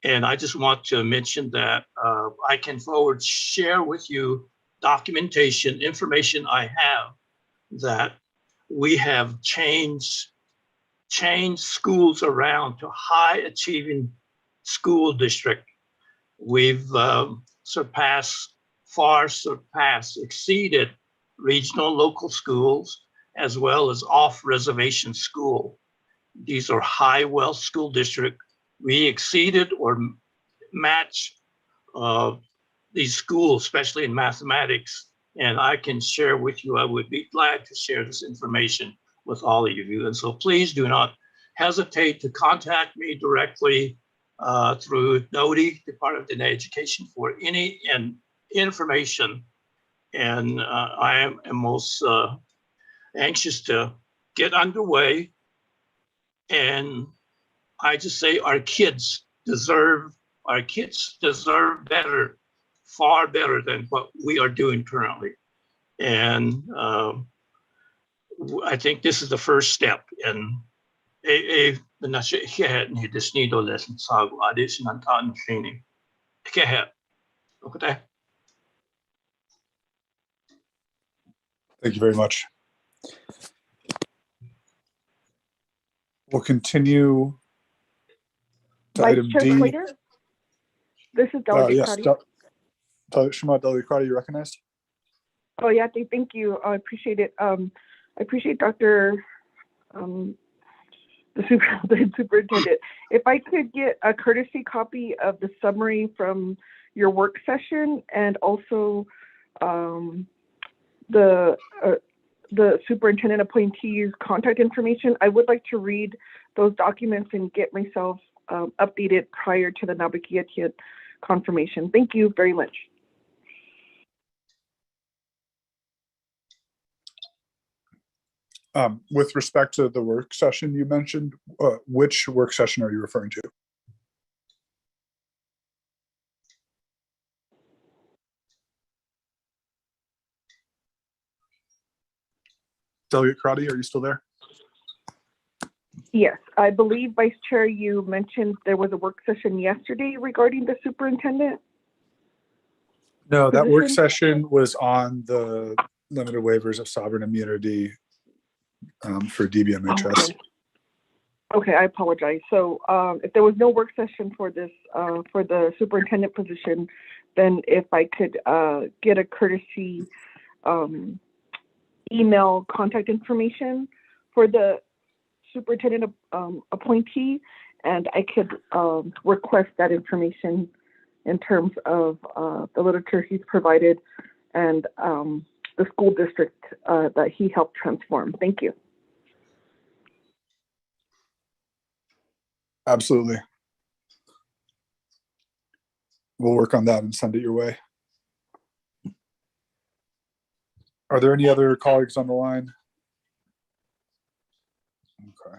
And I just want to mention that I can share with you documentation, information I have that we have changed schools around to high achieving school district. We've exceeded regional local schools as well as off-reservation school. These are high wealth school district. We exceeded or matched these schools, especially in mathematics. And I can share with you, I would be glad to share this information with all of you. And so please do not hesitate to contact me directly through DOTI, Department of Education, for any information. And I am most anxious to get underway. And I just say our kids deserve better, far better than what we are doing currently. And I think this is the first step. And thank you very much. We'll continue to Vice item Chair D. Slater, this is Delegate Yes, Shema, Delegate Crotty, you recognized? Oh yeah, thank you. I appreciate it. I appreciate Dr. The superintendent. If I could get a courtesy copy of the summary from your work session and also the superintendent appointee's contact information, I would like to read those documents and get myself updated prior to the Nabakiatiat confirmation. Thank you very much. With respect to the work session you mentioned, which work session are you referring to? Delegate Crotty, are you still there? Yes, I believe, Vice Chair, you mentioned there was a work session yesterday regarding the superintendent. No, that work position? session was on the limited waivers of sovereign immunity for DBMHS. Okay, I apologize. So if there was no work session for this, for the superintendent position, then if I could get a courtesy email contact information for the superintendent appointee, and I could request that information in terms of the literature he's provided and the school district that he helped transform. Thank you. Absolutely. We'll work on that and send it your way. Are there any other colleagues on the line? Okay.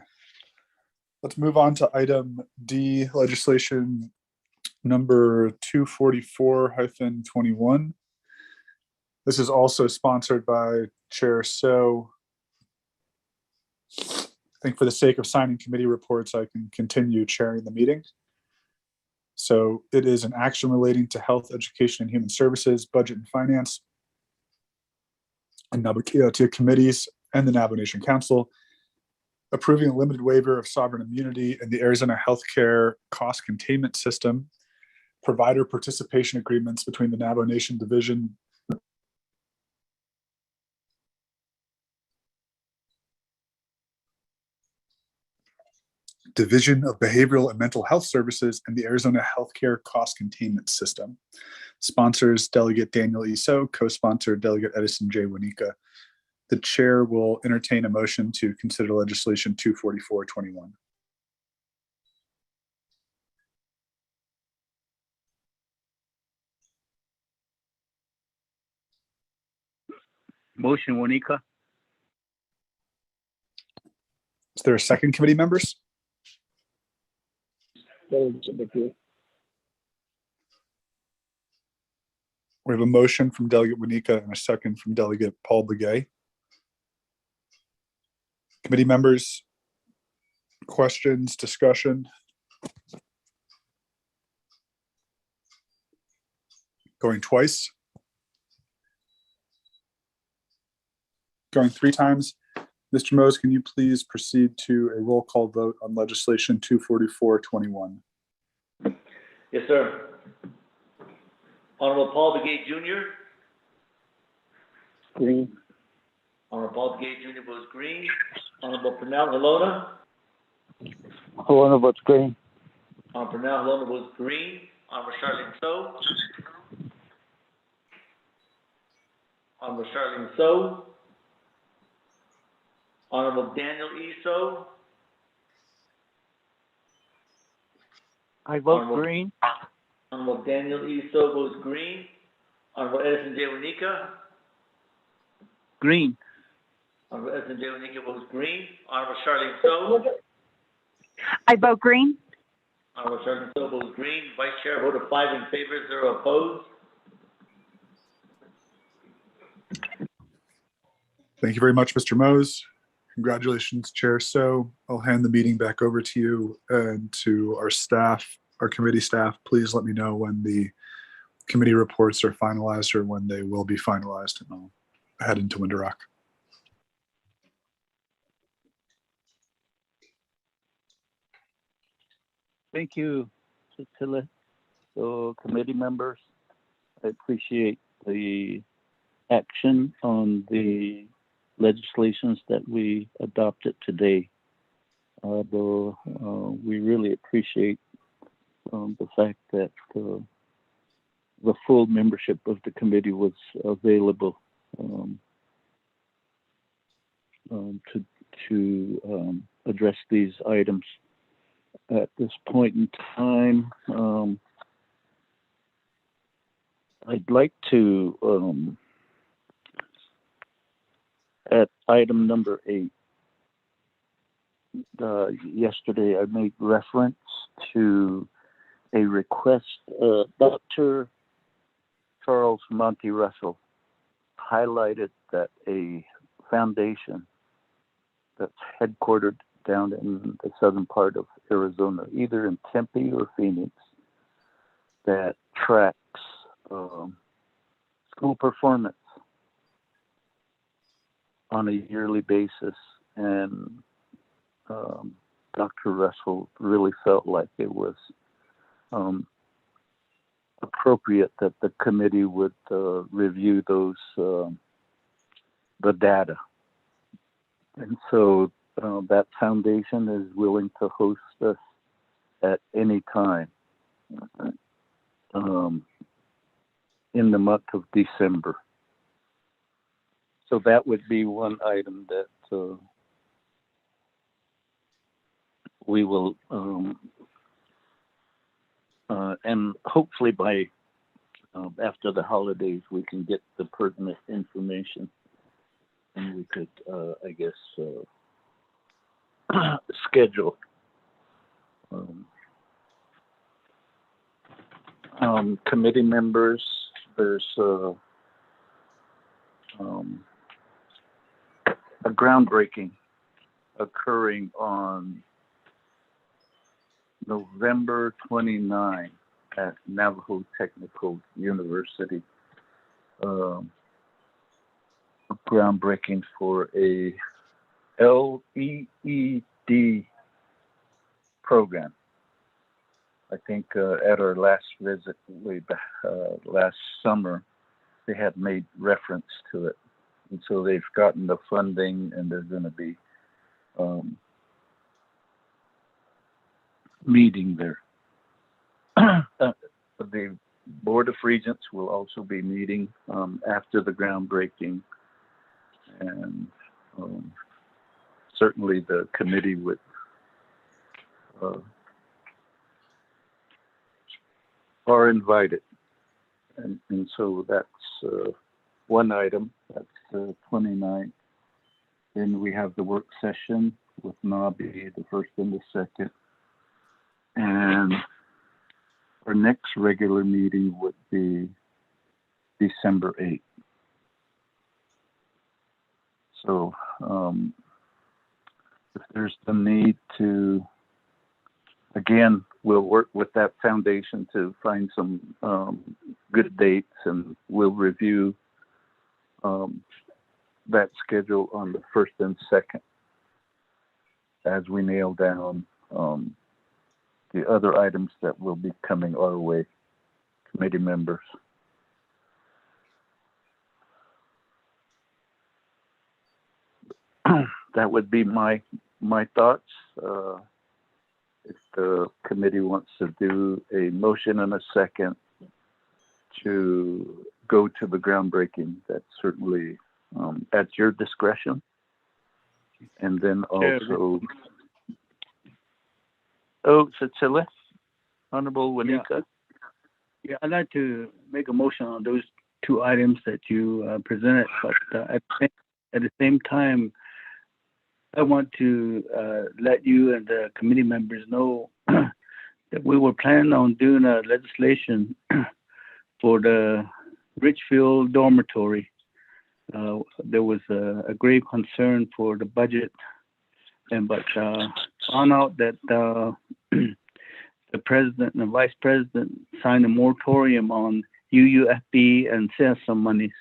Let's move on to item D, legislation number 244-21. This is also sponsored by Chair So. I think for the sake of signing committee reports, I can continue chairing the meeting. So it is an action relating to health, education, and human services, budget and finance, and Nabakiatiat committees and the Navajo Nation Council, approving a limited waiver of sovereign immunity in the Arizona Healthcare Cost Containment System, provider participation agreements between the Navajo Nation Division of Behavioral and Mental Health Services and the Arizona Healthcare Cost Containment System. Sponsors Delegate Daniel Iso, co-sponsor Delegate Edison J. Wanika. The chair will entertain a motion to consider legislation 244-21. Motion, Wanika. Is there a second, committee members? We have a motion from Delegate Winika and a second from Delegate Paul Begay. Committee members, questions, discussion? Going twice? Going three times? Mr. Mose, can you please proceed to a roll call vote on legislation 244-21? Yes, sir. Honorable Paul Begay Jr. Green. Honorable Paul Begay Jr. votes green. Honorable Pernell Halona. Halona votes green. Honorable Pernell Halona votes green. Honorable Charlene So. Honorable Charlene So. Honorable Daniel E. So. I vote Honorable green. Honorable Daniel E. So votes green. Honorable Edison J. Winika. Green. Honorable Edison J. Winika votes green. Honorable Charlene So. I vote green. Honorable Charlene So votes green. Vice Chair, vote of 5 in favor, 0 opposed. Thank you very much, Mr. Mose. Congratulations, Chair So. I'll hand the meeting back over to you and to our staff, our committee staff. Please let me know when the committee reports are finalized or when they will be finalized, and I'll head into Winter Rock. Thank you, Cecilia. So, committee members, I appreciate the action on the legislations that we adopted today. Though we really appreciate the fact that the full membership of the committee was available to address these items. At this point in time, I'd like to, at item number 8, yesterday I made reference to a request. Dr. Charles Monty Russell highlighted that a foundation that's headquartered down in the southern part of Arizona, either in Tempe or Phoenix, that tracks school performance on a yearly basis. And Dr. Russell really felt like it was appropriate that the committee would review those the data. And so that foundation is willing to host us at any time in the month of December. So that would be one item that we will, and hopefully by after the holidays, we can get the pertinent information, and we could, I guess, schedule committee members. There's a groundbreaking occurring on November 29 at Navajo Technical University. A groundbreaking for a LEED program. I think at our last visit way back last summer, they had made reference to it. And so they've gotten the funding, and there's going to be meeting there. The Board of Regents will also be meeting after the groundbreaking, and certainly the committee would are invited. And so that's one item. That's the 29th. Then we have the work session with NABI, the first and the second. And our next regular meeting would be December 8th. So if there's the need to, again, we'll work with that foundation to find some good dates, and we'll review that schedule on the 1st and 2nd as we nail down the other items that will be coming our way, committee members. That would be my thoughts. If the committee wants to do a motion and a second to go to the groundbreaking, that's certainly at your discretion. And then also, Cecilia, Honorable Wanika. Yeah, I'd like to make a motion on those two items that you presented, but at the same time, I want to let you and the committee members know that we were planning on doing a legislation for the Richfield dormitory. There was a grave concern for the budget, but found out that the president and the vice president signed a moratorium on UUFB and CSM monies.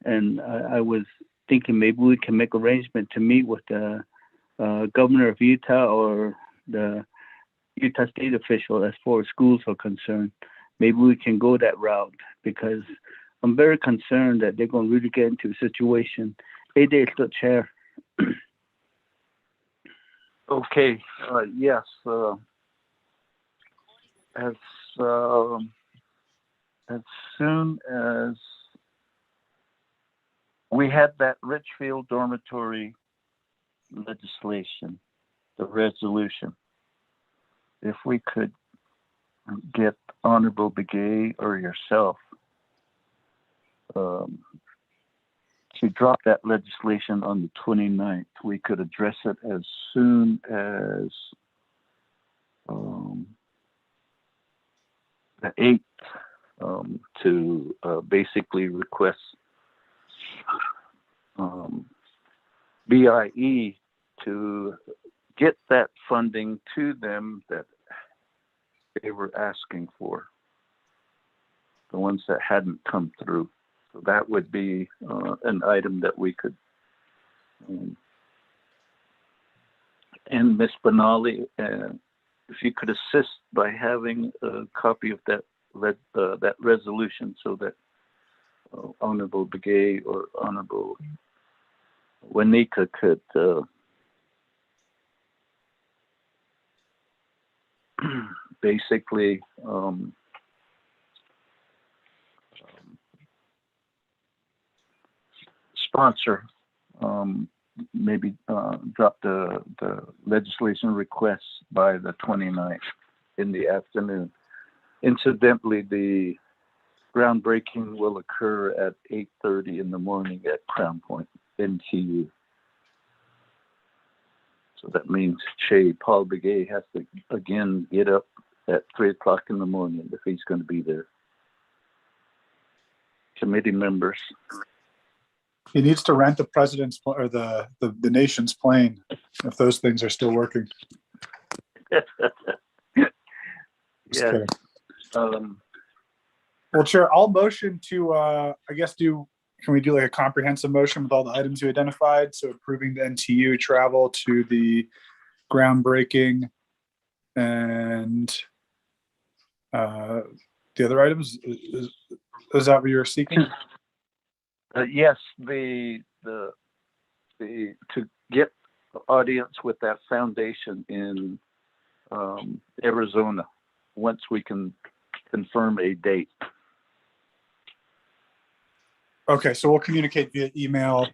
And I was thinking maybe we can make arrangement to meet with the governor of Utah or the Utah state official as far as schools are concerned. Maybe we can go that route, because I'm very concerned that they're going to really get into a situation. Hey, there, the chair. Okay. Yes. As soon as we had that Richfield dormitory legislation, the resolution, if we could get Honorable Mcgee or yourself to drop that legislation on the 29th, we could address it as soon as the 8th to basically request BIE to get that funding to them that they were asking for, the ones that hadn't come through. So that would be an item that we could, and Ms. Benali, if you could assist by having a copy of that resolution, so that Honorable Mcgee or Honorable Wanika could basically sponsor, maybe drop the legislation requests by the 29th in the afternoon. Incidentally, the groundbreaking will occur at 8:30 in the morning at Crown Point, NTU. So that means Paul Mcgee has to again get up at 3 o'clock in the morning if he's going to be there. Committee members. He needs to rent the president's or the nation's plane, if those things are still working. Yeah. Well, Chair, I'll motion to, I guess, can we do like a comprehensive motion with all the items you identified? So approving the NTU travel to the groundbreaking and the other items. Is that what you're seeking? Yes, the to get the audience with that foundation in Arizona, once we can confirm a date. Okay, so we'll communicate via email,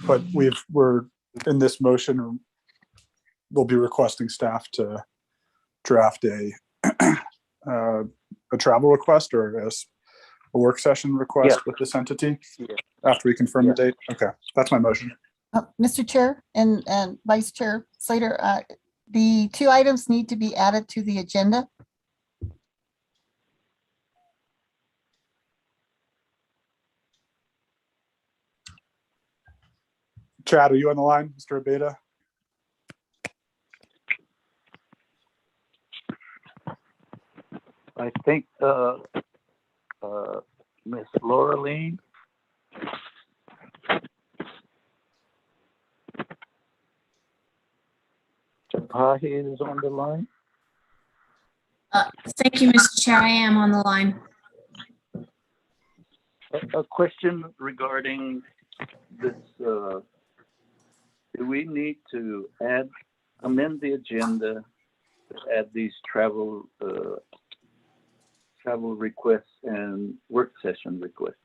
but we're in this motion. We'll be requesting staff to draft a travel request or a work session request with this entity after we confirm the date. Okay, that's my motion. Mr. Chair and Vice Chair Slater, the two items need to be added to the agenda. Chad, are you on the line, Mr. Abeda? I think Miss Laureline. Tapahi is on the line. Thank you, Mr. Chair. I am on the line. A question regarding this. Do we need to amend the agenda to add these travel requests and work session requests?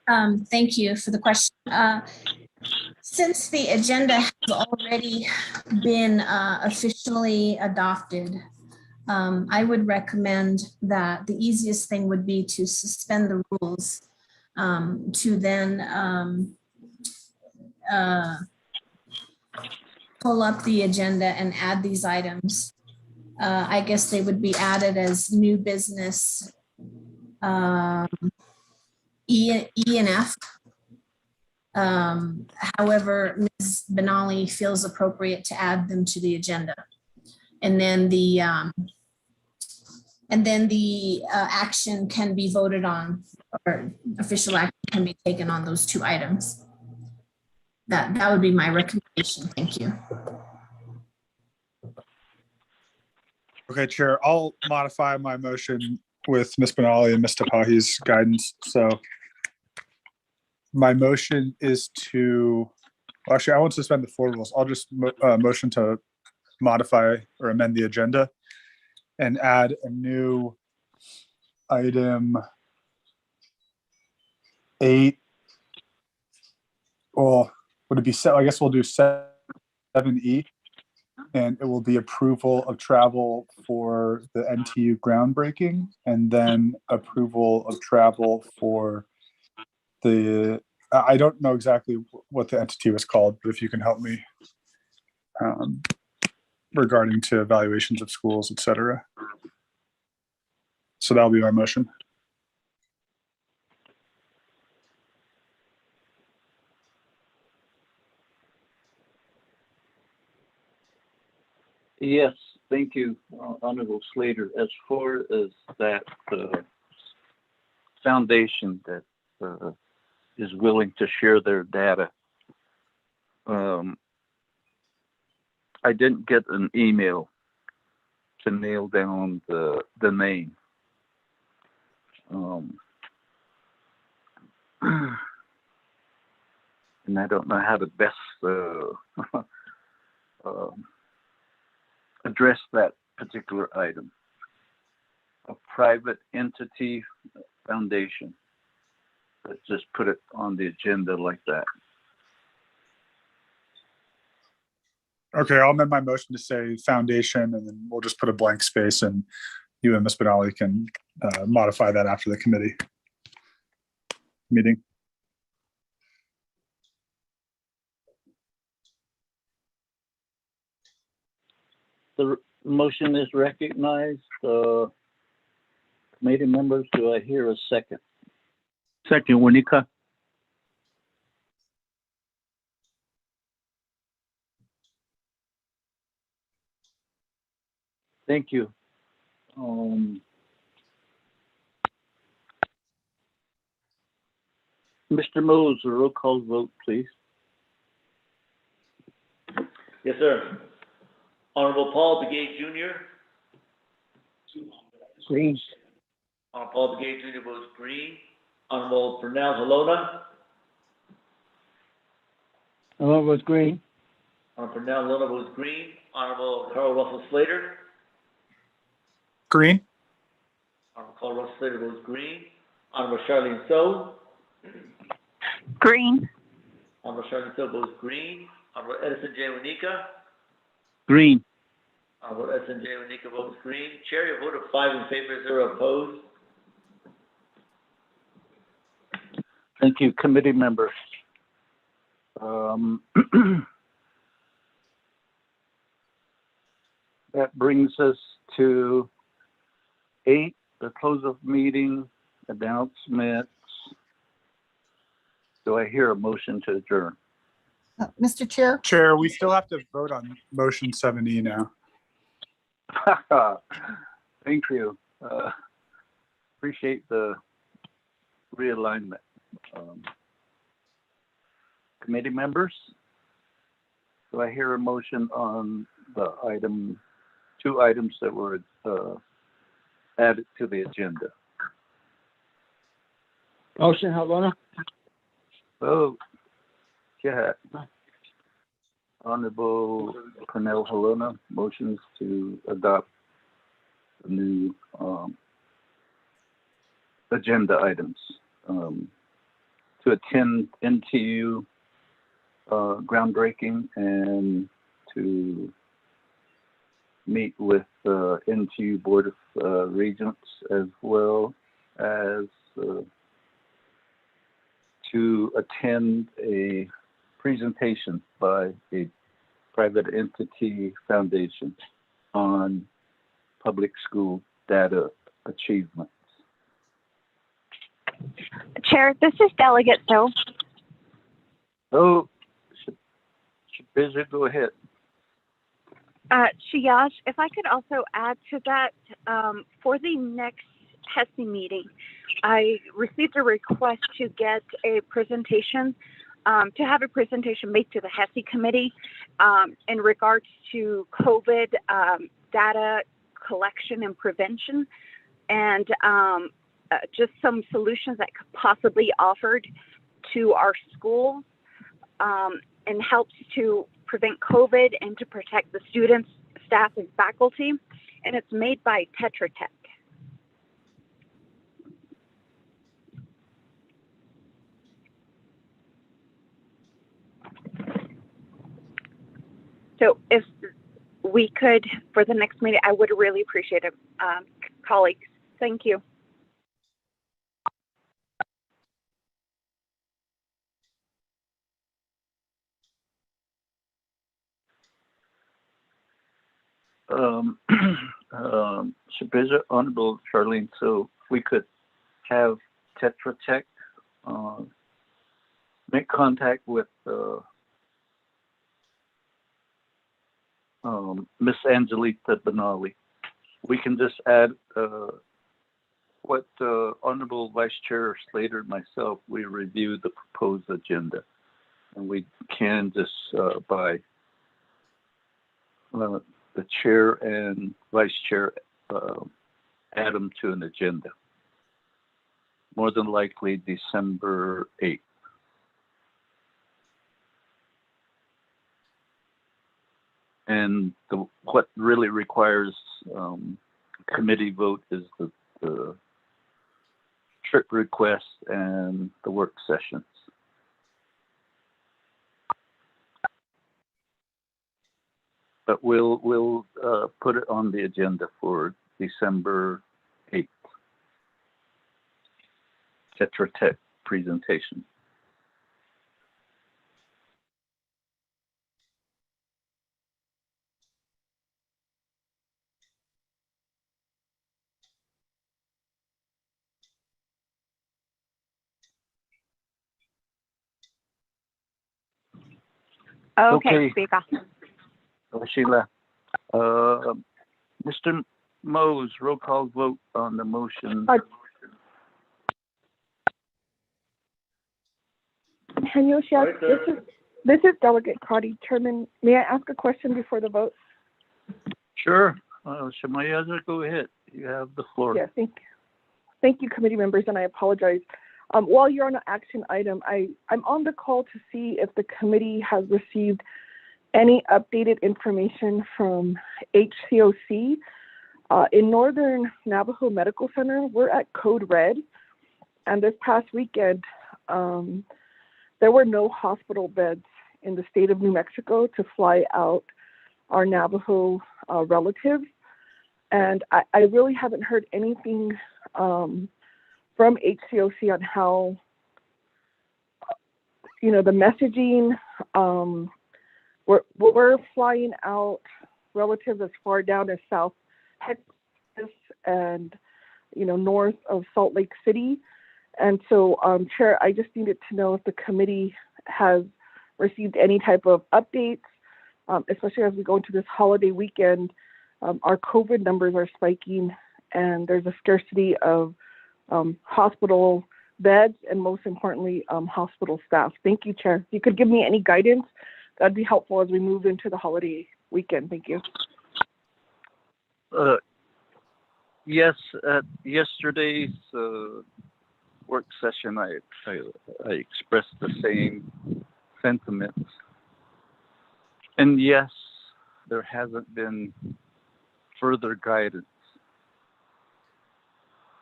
Thank you for the question. Since the agenda has already been officially adopted, I would recommend that the easiest thing would be to suspend the rules to then pull up the agenda and add these items. I guess they would be added as new business E and F. However, Ms. Benali feels appropriate to add them to the agenda. And then the action can be voted on, or official action can be taken on those two items. That would be my recommendation. Thank you. Okay, Chair, I'll modify my motion with Ms. Benali and Ms. Tapahi's guidance. So my motion is to, well, actually, I won't suspend the floor rules. I'll just motion to modify or amend the agenda and add a new item 8. Well, would it be set? I guess we'll do 7E, and it will be approval of travel for the NTU groundbreaking, and then approval of travel for the, I don't know exactly what the entity was called, but if you can help me regarding to evaluations of schools, etc. So that'll be my motion. Yes, thank you, Honorable Slater. As far as that foundation that is willing to share their data, I didn't get an email to nail down the name. And I don't know how to best address that particular item. A private entity foundation. Let's just put it on the agenda like that. Okay, I'll amend my motion to say foundation, and then we'll just put a blank space, and you and Ms. Benali can modify that after the committee meeting. The motion is recognized. Committee members, do I hear a second? Second, Wanika. Thank you. Mr. Mose, a roll call vote, please. Yes, sir. Honorable Paul Begay Jr. Green. Honorable Paul Begay Jr. votes green. Honorable Pernell Halona. Hello, was green. Honorable Pernell Halona votes green. Honorable Carl Russell Slater. Green. Honorable Carl Russell Slater votes green. Honorable Charlene So. Green. Honorable Charlene So votes green. Honorable Edison J. Wanika. Green. Honorable Edison J. Wanika votes green. Chair, your vote of 5 in favor, 0 opposed. Thank you, committee members. That brings us to 8, the close of meeting, announcements, Do I hear a motion to adjourn? Mr. Chair? Chair, we still have to vote on motion 7E now. Thank you. Appreciate the realignment. Committee members, do I hear a motion on the two items that were added to the agenda? Motion, Helena. Oh, yeah. Honorable Cornell Helena motions to adopt the new agenda items to attend NTU groundbreaking and to meet with NTU Board of Regents, as well as to attend a presentation by a private entity foundation on public school data achievements. Chair, this is Delegate So. Oh, Shabiza, go ahead. Shiash, if I could also add to that, for the next HESI meeting, I received a request to get a presentation, to have a presentation made to the HESI committee in regards to COVID data collection and prevention, and just some solutions that could possibly be offered to our schools and helps to prevent COVID and to protect the students, staff, and faculty. And it's made by Tetra Tech. So if we could, for the next meeting, I would really appreciate it, colleagues. Thank you. Shabiza, Honorable Charlene, so we could have Tetra Tech make contact with Miss Angelita Benali. We can just add what Honorable Vice Chair Slater and myself, we reviewed the proposed agenda, and we can just by the chair and vice chair add them to an agenda. More than likely December 8th. And what really requires committee vote is the trip request and the work sessions. But we'll put it on the agenda for December 8th. Tetra Tech presentation. Okay, Speaker. Sheila, Mr. Mose, roll call vote on the motion. Henyo Chef, this is Delegate Cardi. Chairman, may I ask a question before the vote? Sure. Shemayaza, go ahead. You have the floor. Yeah, thank you, committee members, and I apologize. While you're on an action item, I'm on the call to see if the committee has received any updated information from HCOC. In Northern Navajo Medical Center, we're at Code Red, and this past weekend, there were no hospital beds in the state of New Mexico to fly out our Navajo relatives. And I really haven't heard anything from HCOC on how, the messaging, we're flying out relatives as far down as South Texas and, north of Salt Lake City. And so, Chair, I just needed to know if the committee has received any type of updates, especially as we go into this holiday weekend. Our COVID numbers are spiking, and there's a scarcity of hospital beds and, most importantly, hospital staff. Thank you, Chair. If you could give me any guidance, that'd be helpful as we move into the holiday weekend. Thank you. Yes, at yesterday's work session, I expressed the same sentiments. And yes, there hasn't been further guidance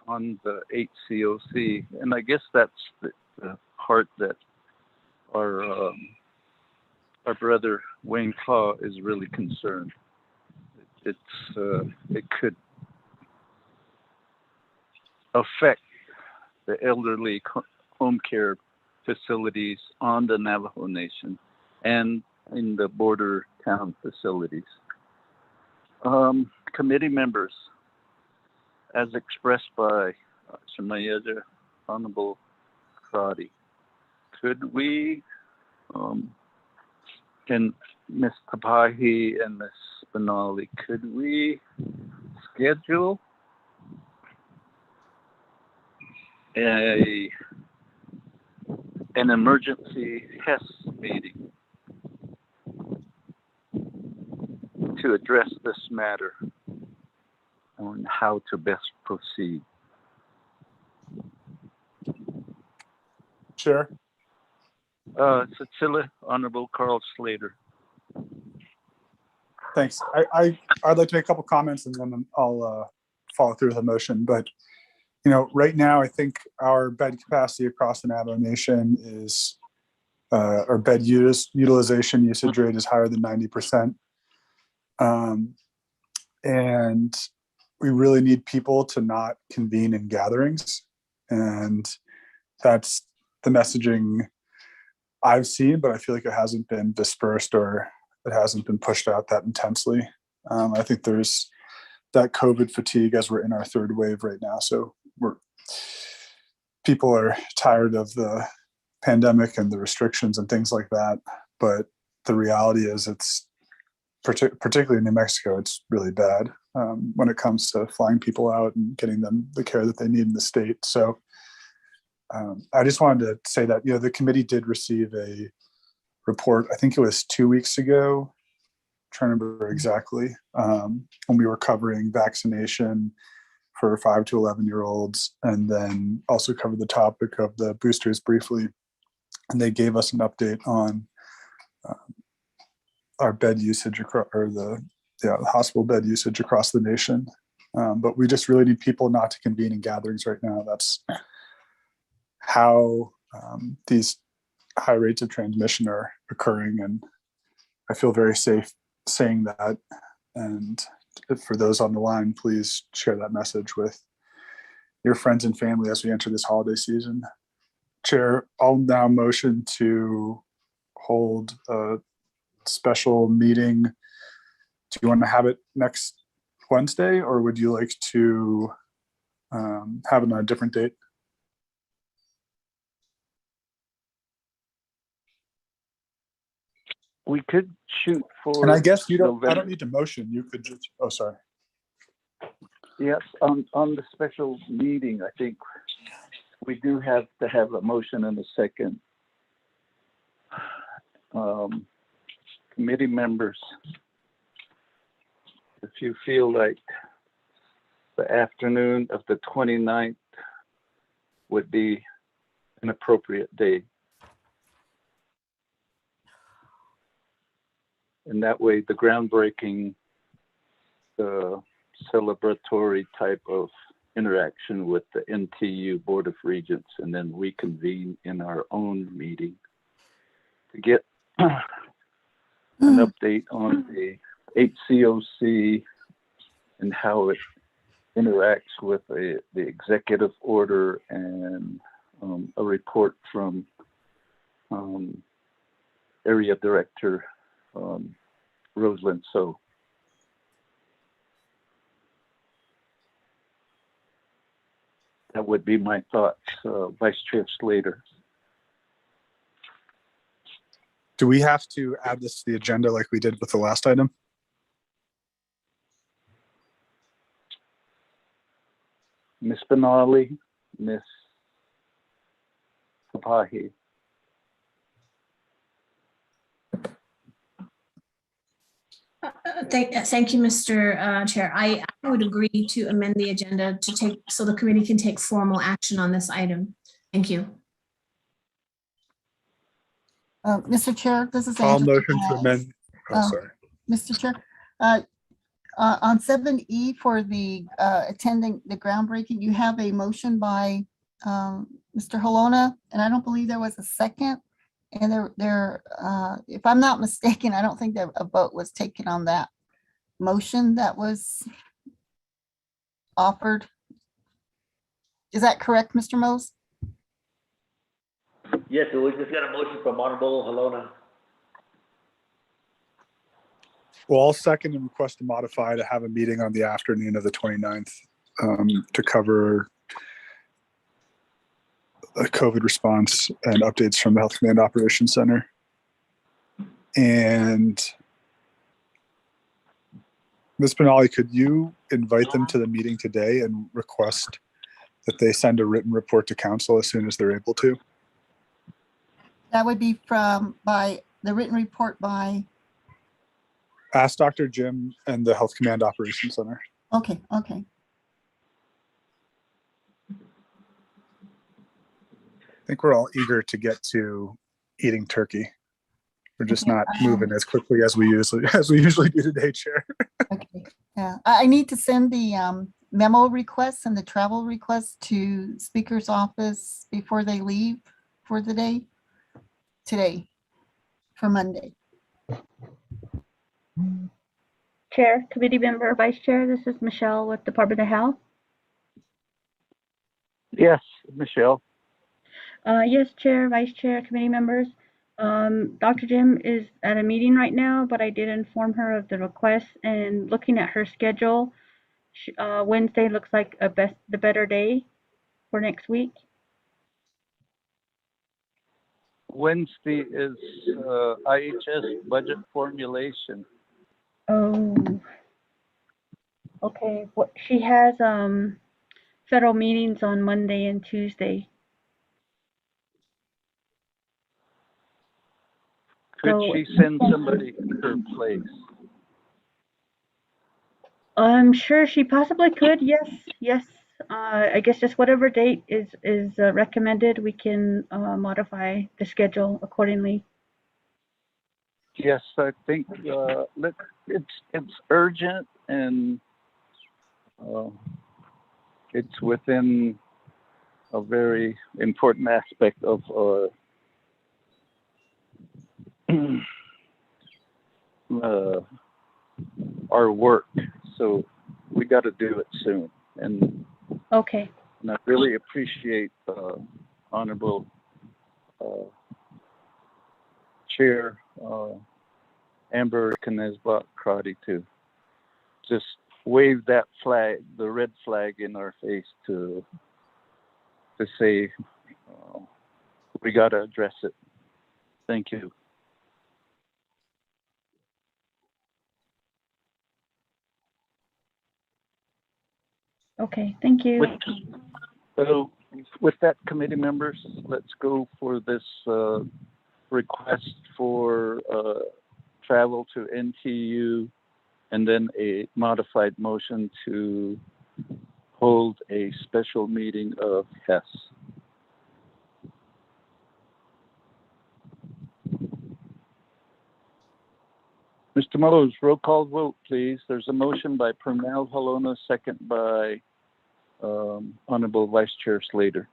on the HCOC. And I guess that's the part that our brother Wayne Claw is really concerned. It could affect the elderly home care facilities on the Navajo Nation and in the border town facilities. Committee members, as expressed by Shemayaja Honorable Crotty, could we, and Ms. Tapahi and Ms. Benali, could we schedule an emergency HES meeting to address this matter on how to best proceed? Chair. Cecilia, Honorable Carl Slater. Thanks. I'd like to make a couple comments and then I'll follow through with a motion. But right now I think our bed capacity across the Navajo Nation is, our bed utilization usage rate is higher than 90%. And we really need people to not convene in gatherings. And that's the messaging I've seen, but I feel like it hasn't been dispersed or it hasn't been pushed out that intensely. I think there's that COVID fatigue as we're in our third wave right now. So people are tired of the pandemic and the restrictions and things like that. But the reality is it's particularly in New Mexico, it's really bad when it comes to flying people out and getting them the care that they need in the state. So I just wanted to say that, the committee did receive a report, I think it was 2 weeks ago, I'm trying to remember exactly, when we were covering vaccination for 5 to 11-year-olds, and then also covered the topic of the boosters briefly. And they gave us an update on our bed usage or the hospital bed usage across the nation. But we just really need people not to convene in gatherings right now. That's how these high rates of transmission are occurring. And I feel very safe saying that. And for those on the line, please share that message with your friends and family as we enter this holiday season. Chair, I'll now motion to hold a special meeting. Do you want to have it next Wednesday, or would you like to have it on a different date? We could shoot for. And I guess I don't November. need to motion. You could just, oh, sorry. Yes, on the special meeting, I think we do have to have a motion and a second. Committee members, if you feel like the afternoon of the 29th would be an appropriate day. And that way the groundbreaking, the celebratory type of interaction with the NTU Board of Regents, and then we convene in our own meeting to get an update on the HCOC and how it interacts with the executive order and a report from Area Director Rosalind. So That would be my thoughts, Vice Chair Slater. Do we have to add this to the agenda like we did with the last item? Ms. Benali, Ms. Sapahi. Thank you, Mr. Chair. I would agree to amend the agenda to take, so the committee can take formal action on this item. Thank you. Mr. Chair, this is I'll Angela. motion to amend. Oh, sorry. Mr. Chair, on 7E for the attending the groundbreaking, you have a motion by Mr. Halona, and I don't believe there was a second. And if I'm not mistaken, I don't think that a vote was taken on that motion that was offered. Is that correct, Mr. Mose? Yes, so we just got a motion from Honorable Halona. Well, I'll second and request to modify to have a meeting on the afternoon of the 29th to cover a COVID response and updates from the Health Command Operations Center. And Ms. Benali, could you invite them to the meeting today and request that they send a written report to council as soon as they're able to? That would be by the written report by? Ask Dr. Jim and the Health Command Operations Center. Okay. I think we're all eager to get to eating turkey. We're just not moving as quickly as we usually do today, Chair. Okay. Yeah, I need to send the memo requests and the travel requests to Speaker's office before they leave for the day today for Monday. Chair, committee member, vice chair, this is Michelle with Department of Health. Yes, Michelle. Yes, chair, vice chair, committee members. Dr. Jim is at a meeting right now, but I did inform her of the request, and looking at her schedule, Wednesday looks like the better day for next week. Wednesday is IHS budget formulation. Oh, okay. What she has federal meetings on Monday and Tuesday. Could she send somebody to her place? I'm sure she possibly could. Yes. I guess just whatever date is recommended, we can modify the schedule accordingly. Yes, I think look, it's urgent and it's within a very important aspect of our work, so we got to do it soon. And okay. And I really appreciate Honorable Chair Amber Knezbach-Crotty to just wave that flag, the red flag in our face to say we got to address it. Thank you. Okay, thank you. With that, committee members, let's go for this request for travel to NTU and then a modified motion to hold a special meeting of HES. Mr. Mose, roll call vote, please. There's a motion by Pernell Halona, second by Honorable Vice Chair Slater.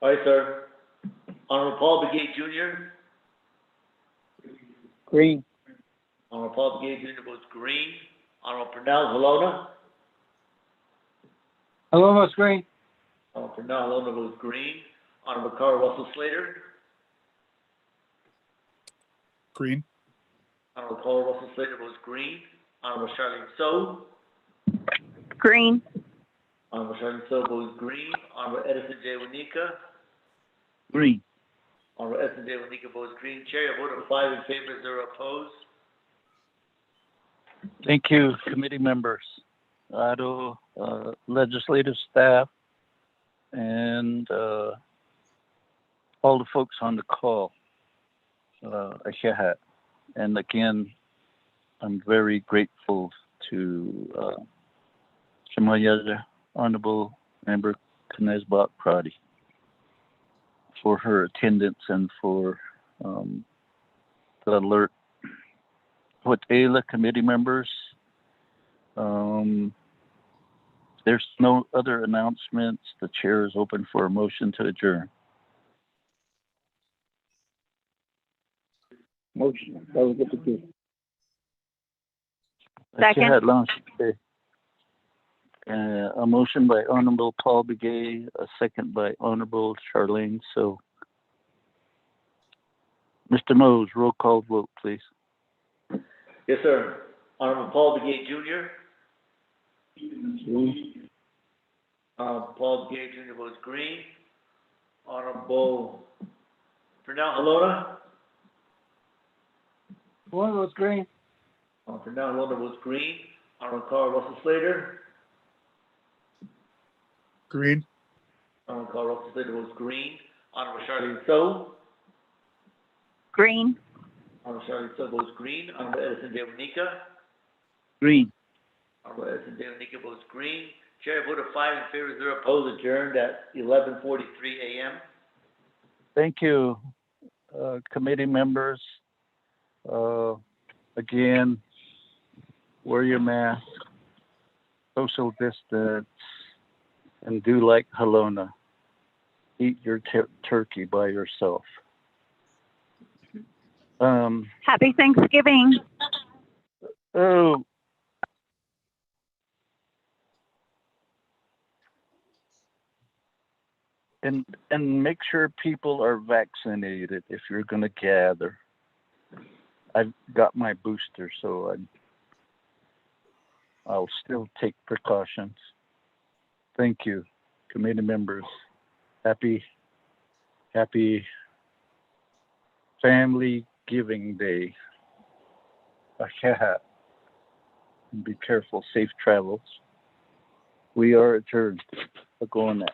Aye, sir. Honorable Paul Mcgee Jr. Green. Honorable Paul Mcgee Jr. votes green. Honorable Pernell Halona. Halona's green. Honorable Pernell Halona votes green. Honorable Carl Russell Slater. Green. Honorable Carl Russell Slater votes green. Honorable Charlene So. Green. Honorable Charlie So votes green. Honorable Edison J. Wanika. Green. Honorable Edison J. Wanika votes green. Chair, a vote of 5 in favor, 0 opposed. Thank you, committee members, legislative staff, and all the folks on the call. And again, I'm very grateful to Shemaya, Honorable Member Knezbot Pradi, for her attendance and for the alert. With ALA committee members, there's no other announcements. The chair is open for a motion to adjourn. Motion. That was good. Second. A motion by Honorable Paul Begay, a second by Honorable Charlene. So, Mr. Mose, roll call vote, please. Yes, sir. Honorable Paul Begay Jr. Paul Begay Jr. votes green. Honorable Pernell Halona. One was green. Pernell Halona votes green. Honorable Carl Russell Slater. Green. Honorable Carl Russell Slater votes green. Honorable Charlene So. Green. Honorable Charlene So votes green. Honorable Edison J. Wanika. Green. Honorable Edison J. Wanika votes green. Chair, vote of 5 in favor, 0 opposed, adjourned at 11:43 a.m. Thank you, committee members. Again, wear your mask, social distance, and do like Halona. Eat your turkey by yourself. Happy Thanksgiving. Oh. And make sure people are vaccinated if you're going to gather. I've got my booster, so I'll still take precautions. Thank you, committee members. Happy Family Giving Day. Be careful. Safe travels. We are adjourned. Go on now.